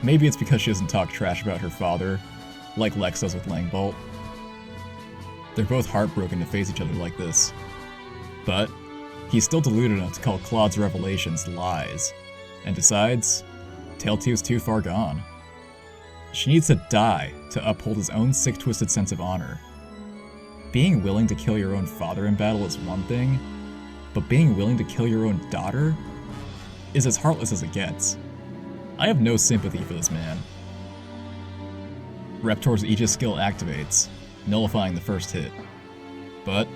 Maybe it's because she doesn't talk trash about her father, like Lex does with Langbolt. They're both heartbroken to face each other like this. But he's still deluded enough to call Claude's revelations lies, and decides Tailtew's too far gone. She needs to die to uphold his own sick, twisted sense of honor. Being willing to kill your own father in battle is one thing, but being willing to kill your own daughter is as heartless as it gets. I have no sympathy for this man. Reptor's Aegis skill activates, nullifying the first hit. But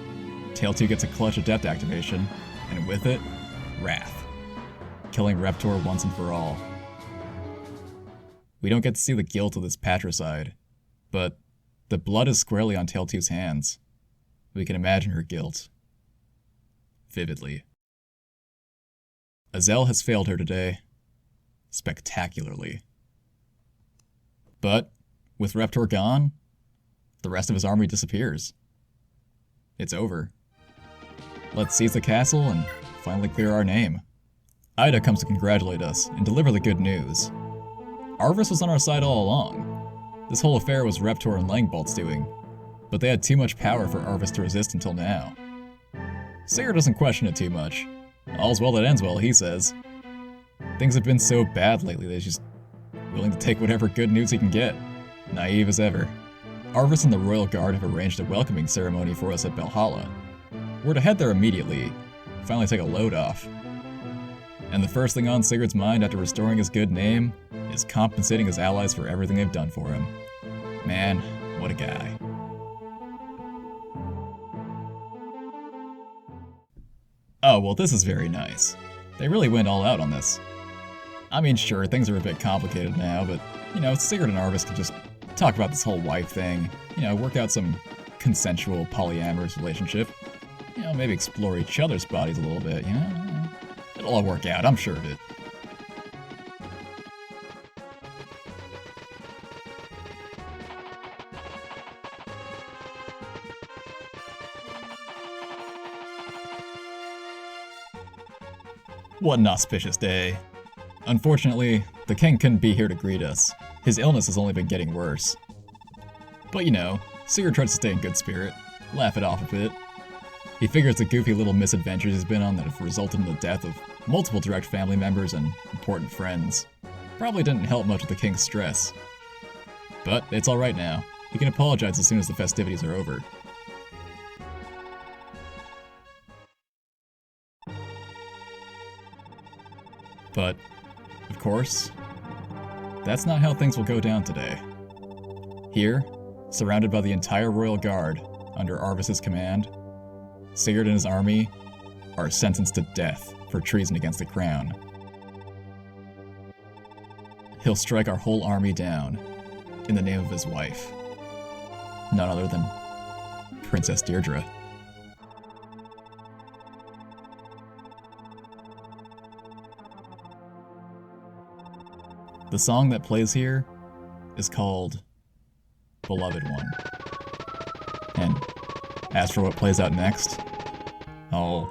Tailtew gets a Clutch of Depth activation, and with it, Wrath, killing Reptor once and for all. We don't get to see the guilt of this patricide, but the blood is squarely on Tailtew's hands. We can imagine her guilt vividly. Azel has failed her today, spectacularly. But with Reptor gone, the rest of his army disappears. It's over. Let's seize the castle and finally clear our name. Ida comes to congratulate us and deliver the good news. Arvis was on our side all along. This whole affair was Reptor and Langbolt's doing, but they had too much power for Arvis to resist until now. Sigurd doesn't question it too much. All's well that ends well, he says. Things have been so bad lately that he's just willing to take whatever good news he can get. Naive as ever. Arvis and the Royal Guard have arranged a welcoming ceremony for us at Valhalla. We're to head there immediately, finally take a load off. And the first thing on Sigurd's mind after restoring his good name is compensating his allies for everything they've done for him. Man, what a guy. Oh, well, this is very nice. They really went all out on this. I mean, sure, things are a bit complicated now, but, you know, Sigurd and Arvis can just talk about this whole wife thing, you know, work out some consensual polyamorous relationship. You know, maybe explore each other's bodies a little bit, you know? It'll all work out, I'm sure of it. What an auspicious day. Unfortunately, the king couldn't be here to greet us. His illness has only been getting worse. But you know, Sigurd tries to stay in good spirit, laugh it off a bit. He figures the goofy little misadventures he's been on that have resulted in the death of multiple direct family members and important friends probably didn't help much with the king's stress. But it's alright now. He can apologize as soon as the festivities are over. But, of course, that's not how things will go down today. Here, surrounded by the entire Royal Guard under Arvis's command, Sigurd and his army are sentenced to death for treason against the crown. He'll strike our whole army down in the name of his wife, none other than Princess Deirdre. The song that plays here is called Beloved One. And as for what plays out next, I'll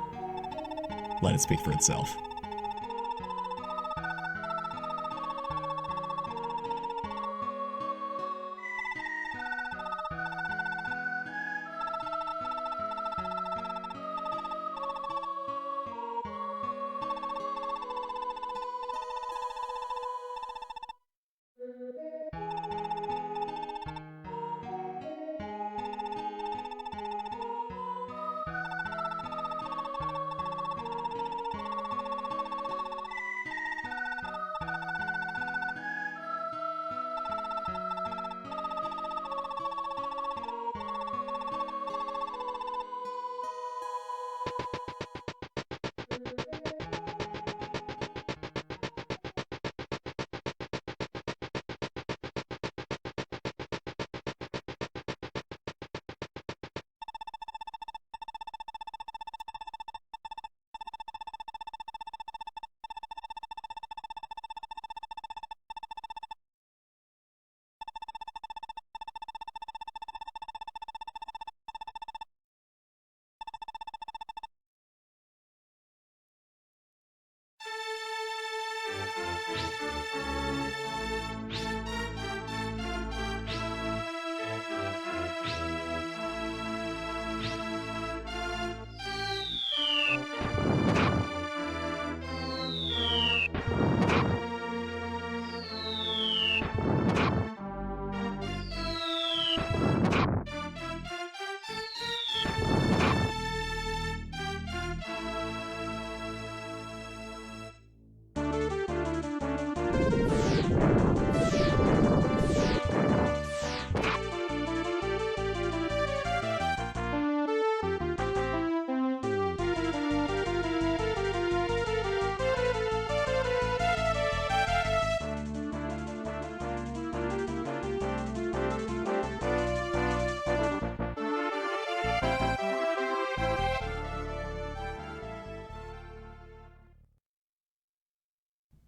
let it speak for itself.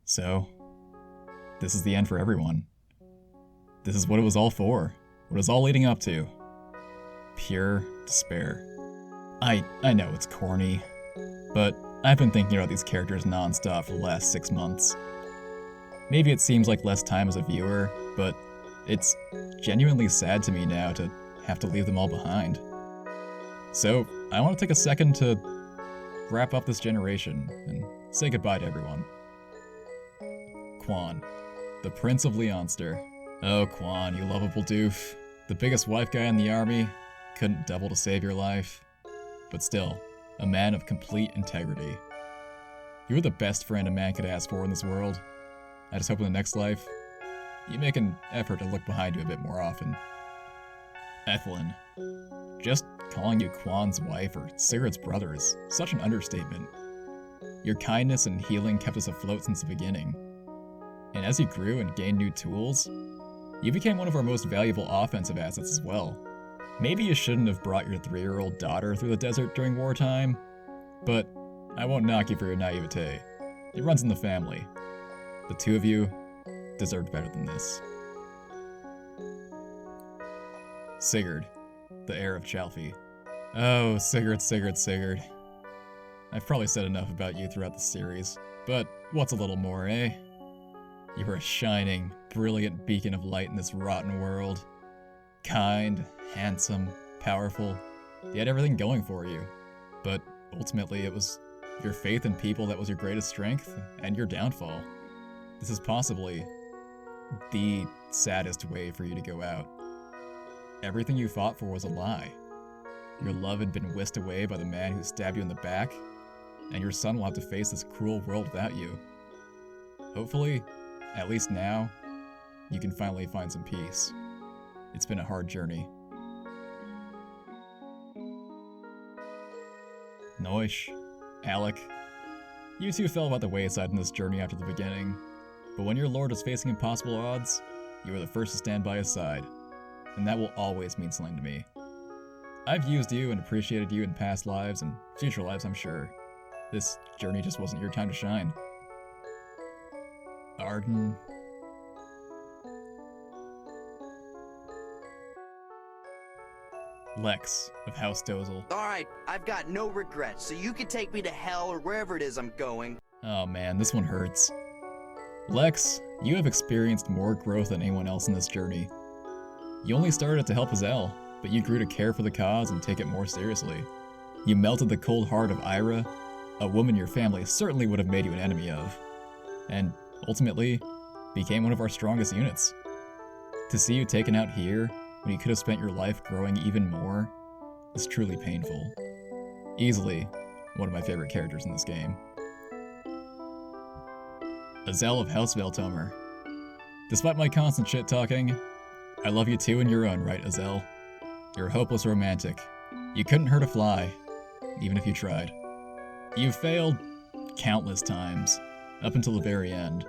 So, this is the end for everyone. This is what it was all for. What it was all leading up to. Pure despair. I know it's corny, but I've been thinking about these characters nonstop for the last 6 months. Maybe it seems like less time as a viewer, but it's genuinely sad to me now to have to leave them all behind. So, I want to take a second to wrap up this generation and say goodbye to everyone. Quan, the Prince of Leonster. Oh, Quan, you lovable doof. The biggest wife guy in the army, couldn't double to save your life. But still, a man of complete integrity. You were the best friend a man could ask for in this world. I just hope in the next life, you make an effort to look behind you a bit more often. Ethelyn. Just calling you Quan's wife or Sigurd's brother is such an understatement. Your kindness and healing kept us afloat since the beginning. And as you grew and gained new tools, you became one of our most valuable offensive assets as well. Maybe you shouldn't have brought your 3-year-old daughter through the desert during wartime, but I won't knock you for your naivete. It runs in the family. The two of you deserved better than this. Sigurd, the heir of Chalfie. Oh, Sigurd, Sigurd, Sigurd. I've probably said enough about you throughout the series, but what's a little more, eh? You were a shining, brilliant beacon of light in this rotten world. Kind, handsome, powerful. You had everything going for you. But ultimately it was your faith in people that was your greatest strength and your downfall. This is possibly the saddest way for you to go out. Everything you fought for was a lie. Your love had been whisked away by the man who stabbed you in the back, and your son will have to face this cruel world without you. Hopefully, at least now, you can finally find some peace. It's been a hard journey. Noish, Alec, you two fell by the wayside in this journey after the beginning, but when your lord was facing impossible odds, you were the first to stand by his side, and that will always mean something to me. I've used you and appreciated you in past lives and future lives, I'm sure. This journey just wasn't your time to shine. Arden. Lex of House Dozel. Alright, I've got no regrets, so you can take me to hell or wherever it is I'm going. Oh man, this one hurts. Lex, you have experienced more growth than anyone else in this journey. You only started to help Hazel, but you grew to care for the cause and take it more seriously. You melted the cold heart of Ira, a woman your family certainly would have made you an enemy of, and ultimately became one of our strongest units. To see you taken out here, when you could have spent your life growing even more, is truly painful. Easily one of my favorite characters in this game. Azel of House Veltomer. Despite my constant shit-talking, I love you too in your own right, Azel. You're a hopeless romantic. You couldn't hurt a fly, even if you tried. You've failed countless times, up until the very end.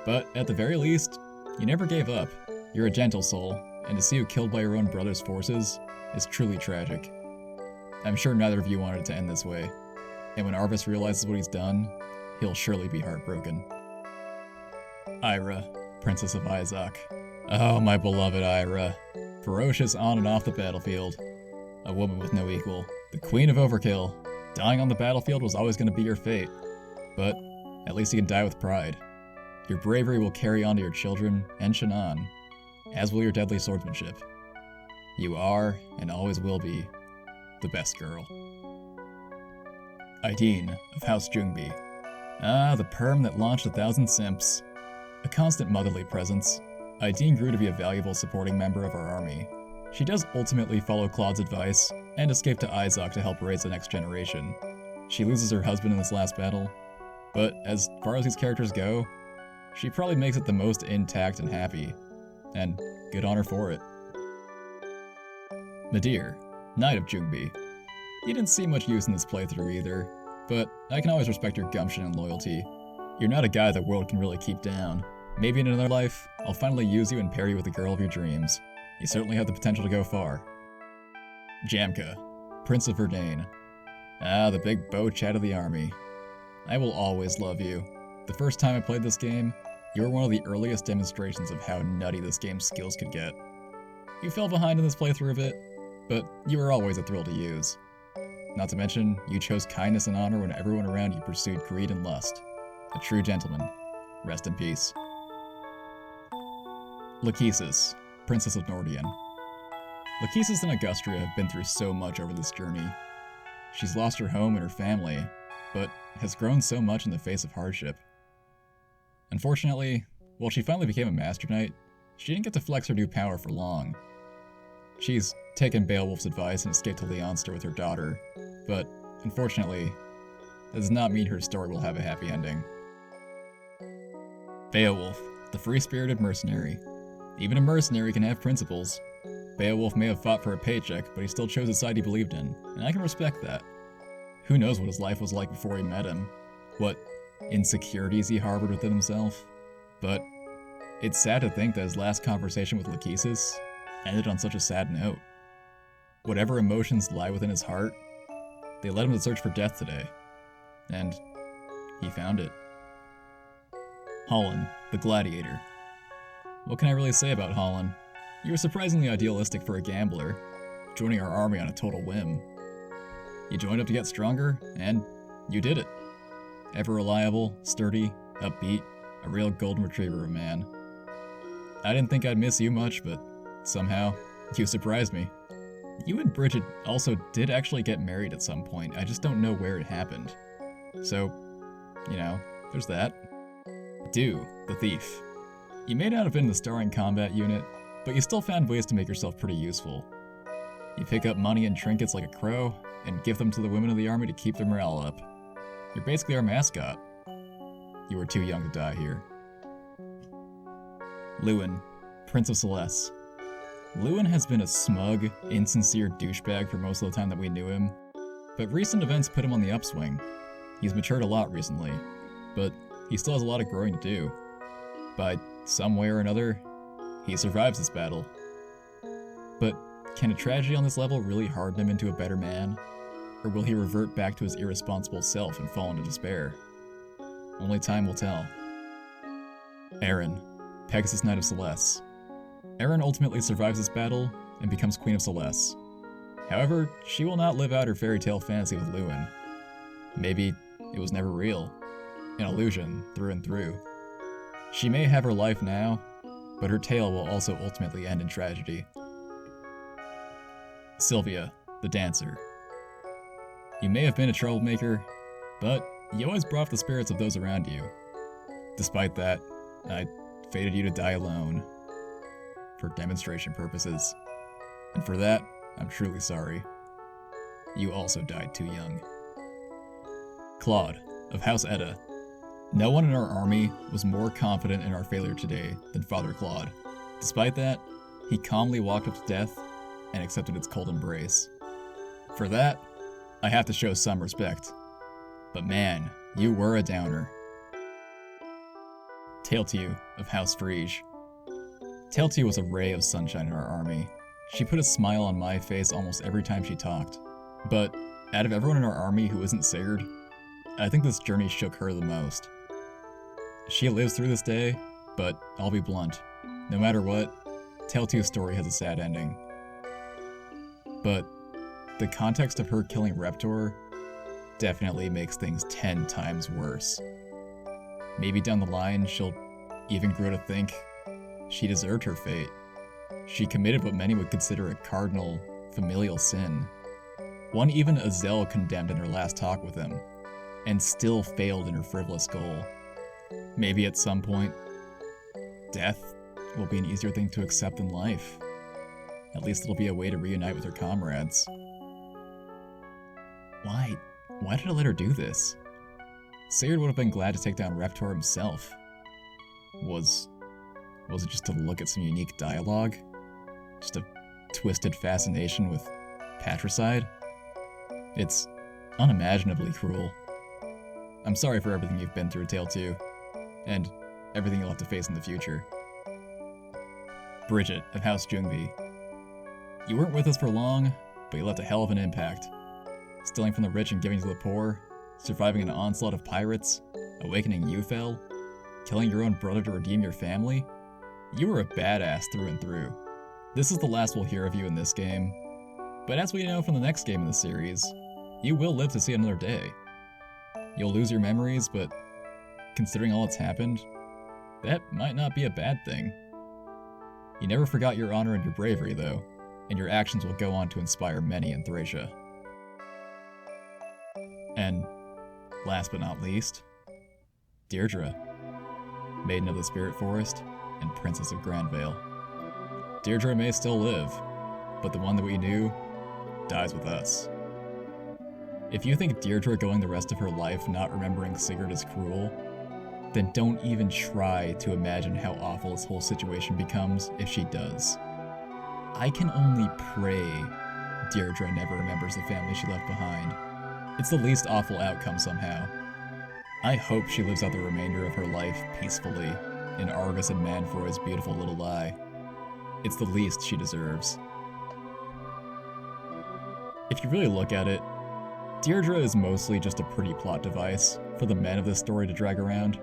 But at the very least, you never gave up. You're a gentle soul, and to see you killed by your own brother's forces is truly tragic. I'm sure neither of you wanted it to end this way, and when Arvis realizes what he's done, he'll surely be heartbroken. Ira, Princess of Izok. Oh, my beloved Ira. Ferocious on and off the battlefield. A woman with no equal. The Queen of Overkill. Dying on the battlefield was always going to be your fate, but at least you can die with pride. Your bravery will carry on to your children and Shannon, as will your deadly swordsmanship. You are, and always will be, the best girl. Aideen of House Jungbi. Ah, the perm that launched 1,000 simps. A constant motherly presence, Aideen grew to be a valuable supporting member of our army. She does ultimately follow Claude's advice and escape to Izok to help raise the next generation. She loses her husband in this last battle, but as far as these characters go, she probably makes it the most intact and happy, and good on her for it. Nadir, Knight of Jungbi. You didn't see much use in this playthrough either, but I can always respect your gumption and loyalty. You're not a guy the world can really keep down. Maybe in another life, I'll finally use you and pair you with the girl of your dreams. You certainly have the potential to go far. Jamka, Prince of Verdane. Ah, the big bow chat of the army. I will always love you. The first time I played this game, you were one of the earliest demonstrations of how nutty this game's skills could get. You fell behind in this playthrough a bit, but you were always a thrill to use. Not to mention, you chose kindness and honor when everyone around you pursued greed and lust. A true gentleman. Rest in peace. Lachesis, Princess of Nordion. Lachesis and Augustria have been through so much over this journey. She's lost her home and her family, but has grown so much in the face of hardship. Unfortunately, while she finally became a Master Knight, she didn't get to flex her new power for long. She's taken Beowulf's advice and escaped to Leonster with her daughter, but unfortunately, that does not mean her story will have a happy ending. Beowulf, the free-spirited mercenary. Even a mercenary can have principles. Beowulf may have fought for a paycheck, but he still chose the side he believed in, and I can respect that. Who knows what his life was like before he met him, what insecurities he harbored within himself, but it's sad to think that his last conversation with Lachesis ended on such a sad note. Whatever emotions lie within his heart, they led him to search for death today, and he found it. Holland, the Gladiator. What can I really say about Holland? You were surprisingly idealistic for a gambler, joining our army on a total whim. You joined up to get stronger, and you did it. Ever reliable, sturdy, upbeat, a real golden retriever of a man. I didn't think I'd miss you much, but somehow, you surprised me. You and Bridget also did actually get married at some point, I just don't know where it happened. So, there's that. Dew, the Thief. You may not have been the starring combat unit, but you still found ways to make yourself pretty useful. You pick up money and trinkets like a crow, and give them to the women of the army to keep their morale up. You're basically our mascot. You were too young to die here. Lewin, Prince of Celeste. Lewin has been a smug, insincere douchebag for most of the time that we knew him, but recent events put him on the upswing. He's matured a lot recently, but he still has a lot of growing to do. By some way or another, he survives this battle. But can a tragedy on this level really harden him into a better man? Or will he revert back to his irresponsible self and fall into despair? Only time will tell. Erin, Pegasus Knight of Celeste. Erin ultimately survives this battle and becomes Queen of Celeste. However, she will not live out her fairy tale fantasy with Lewin. Maybe it was never real. An illusion, through and through. She may have her life now, but her tale will also ultimately end in tragedy. Sylvia, the Dancer. You may have been a troublemaker, but you always brought up the spirits of those around you. Despite that, I fated you to die alone. For demonstration purposes. And for that, I'm truly sorry. You also died too young. Claude, of House Edda. No one in our army was more confident in our failure today than Father Claude. Despite that, he calmly walked up to death and accepted its cold embrace. For that, I have to show some respect. But man, you were a downer. Tailtew, of House Frege. Tailtew was a ray of sunshine in our army. She put a smile on my face almost every time she talked. But out of everyone in our army who isn't Sigurd, I think this journey shook her the most. She lives through this day, but I'll be blunt. No matter what, Tailtew's story has a sad ending. But the context of her killing Reptor definitely makes things 10 times worse. Maybe down the line she'll even grew to think she deserved her fate. She committed what many would consider a cardinal familial sin, one even Azel condemned in her last talk with him, and still failed in her frivolous goal. Maybe at some point, death will be an easier thing to accept than life. At least it'll be a way to reunite with her comrades. Why? Why did I let her do this? Sigurd would have been glad to take down Reptor himself. Was it just to look at some unique dialogue? Just a twisted fascination with patricide? It's unimaginably cruel. I'm sorry for everything you've been through, Tale 2, and everything you'll have to face in the future. Bridget of House Jungvi. You weren't with us for long, but you left a hell of an impact. Stealing from the rich and giving to the poor, surviving an onslaught of pirates, awakening Yufel, killing your own brother to redeem your family. You were a badass through and through. This is the last we'll hear of you in this game, but as we know from the next game in the series, you will live to see another day. You'll lose your memories, but considering all that's happened, that might not be a bad thing. You never forgot your honor and your bravery, though, and your actions will go on to inspire many in Thracia. And last but not least, Deirdre, Maiden of the Spirit Forest and Princess of Grandvale. Deirdre may still live, but the one that we knew dies with us. If you think Deirdre going the rest of her life not remembering Sigurd is cruel, then don't even try to imagine how awful this whole situation becomes if she does. I can only pray Deirdre never remembers the family she left behind. It's the least awful outcome somehow. I hope she lives out the remainder of her life peacefully in Argus and Manfroy's beautiful little eye. It's the least she deserves. If you really look at it, Deirdre is mostly just a pretty plot device for the men of this story to drag around.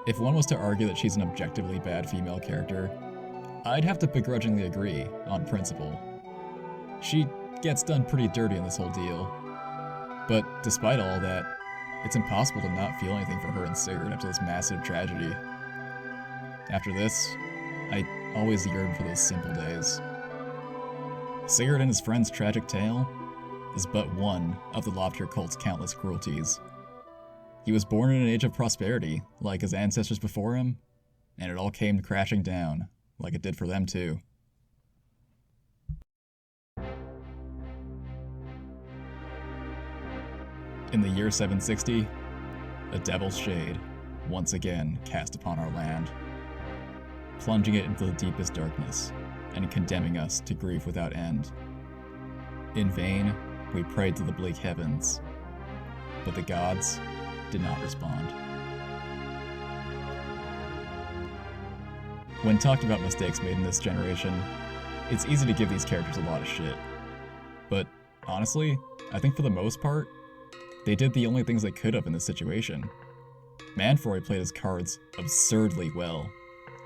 If one was to argue that she's an objectively bad female character, I'd have to begrudgingly agree, on principle. She gets done pretty dirty in this whole deal. But despite all that, it's impossible to not feel anything for her and Sigurd after this massive tragedy. After this, I always yearn for those simple days. Sigurd and his friend's tragic tale is but one of the Loftyr cult's countless cruelties. He was born in an age of prosperity, like his ancestors before him, and it all came crashing down, like it did for them too. In the year 760, a devil's shade once again cast upon our land, plunging it into the deepest darkness and condemning us to grief without end. In vain, we prayed to the bleak heavens, but the gods did not respond. When talking about mistakes made in this generation, it's easy to give these characters a lot of shit. But honestly, I think for the most part, they did the only things they could have in this situation. Manfroy played his cards absurdly well.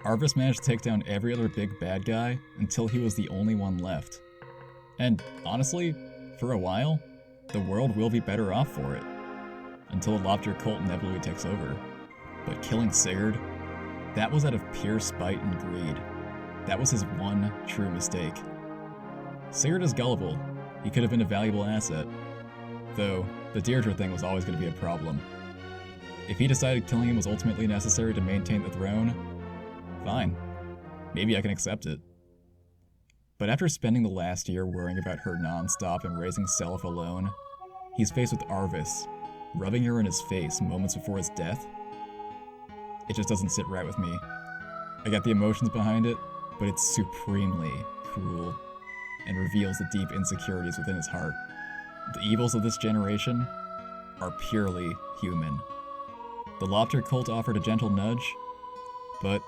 Arvis managed to take down every other big bad guy until he was the only one left. And honestly, for a while, the world will be better off for it, until the Loftyr cult inevitably takes over. But killing Sigurd, that was out of pure spite and greed. That was his one true mistake. Sigurd is gullible. He could have been a valuable asset. Though, the Deirdre thing was always going to be a problem. If he decided killing him was ultimately necessary to maintain the throne, fine. Maybe I can accept it. But after spending the last year worrying about her non-stop and raising Celeste alone, he's faced with Arvis, rubbing her in his face moments before his death. It just doesn't sit right with me. I got the emotions behind it, but it's supremely cruel, and reveals the deep insecurities within his heart. The evils of this generation are purely human. The Loftyr cult offered a gentle nudge, but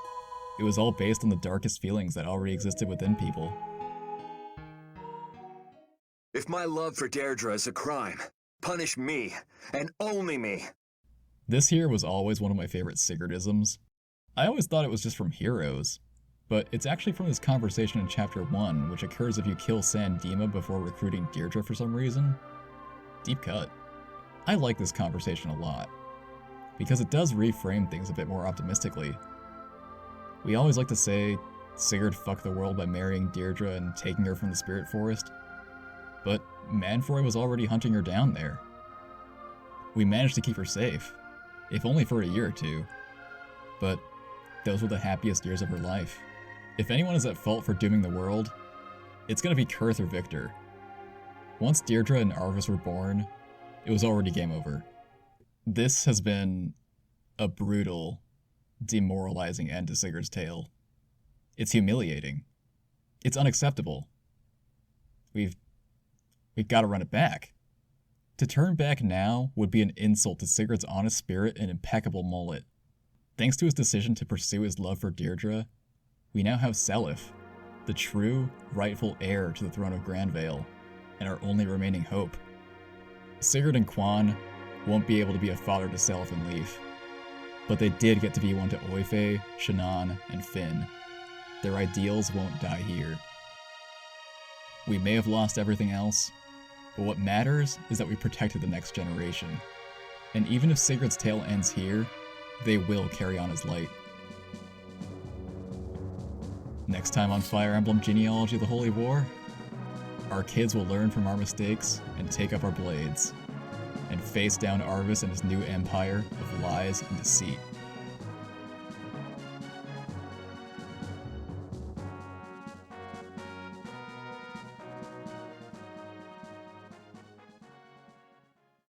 it was all based on the darkest feelings that already existed within people. If my love for Deirdre is a crime, punish me, and only me. This here was always one of my favorite Sigurdisms. I always thought it was just from Heroes, but it's actually from this conversation in Chapter 1, which occurs if you kill San Dima before recruiting Deirdre for some reason. Deep cut. I like this conversation a lot, because it does reframe things a bit more optimistically. We always like to say Sigurd fucked the world by marrying Deirdre and taking her from the Spirit Forest, but Manfroy was already hunting her down there. We managed to keep her safe, if only for a year or two, but those were the happiest years of her life. If anyone is at fault for dooming the world, it's gonna be Kurth or Victor. Once Deirdre and Arvis were born, it was already game over. This has been a brutal, demoralizing end to Sigurd's tale. It's humiliating. It's unacceptable. We've got to run it back. To turn back now would be an insult to Sigurd's honest spirit and impeccable mullet. Thanks to his decision to pursue his love for Deirdre, we now have Celeste, the true, rightful heir to the throne of Grandvale, and our only remaining hope. Sigurd and Quan won't be able to be a father to Celeste and Leif, but they did get to be one to Oife, Shannon, and Finn. Their ideals won't die here. We may have lost everything else, but what matters is that we protected the next generation. And even if Sigurd's tale ends here, they will carry on his light. Next time on Fire Emblem Genealogy: The Holy War, our kids will learn from our mistakes and take up our blades, and face down Arvis and his new empire of lies and deceit.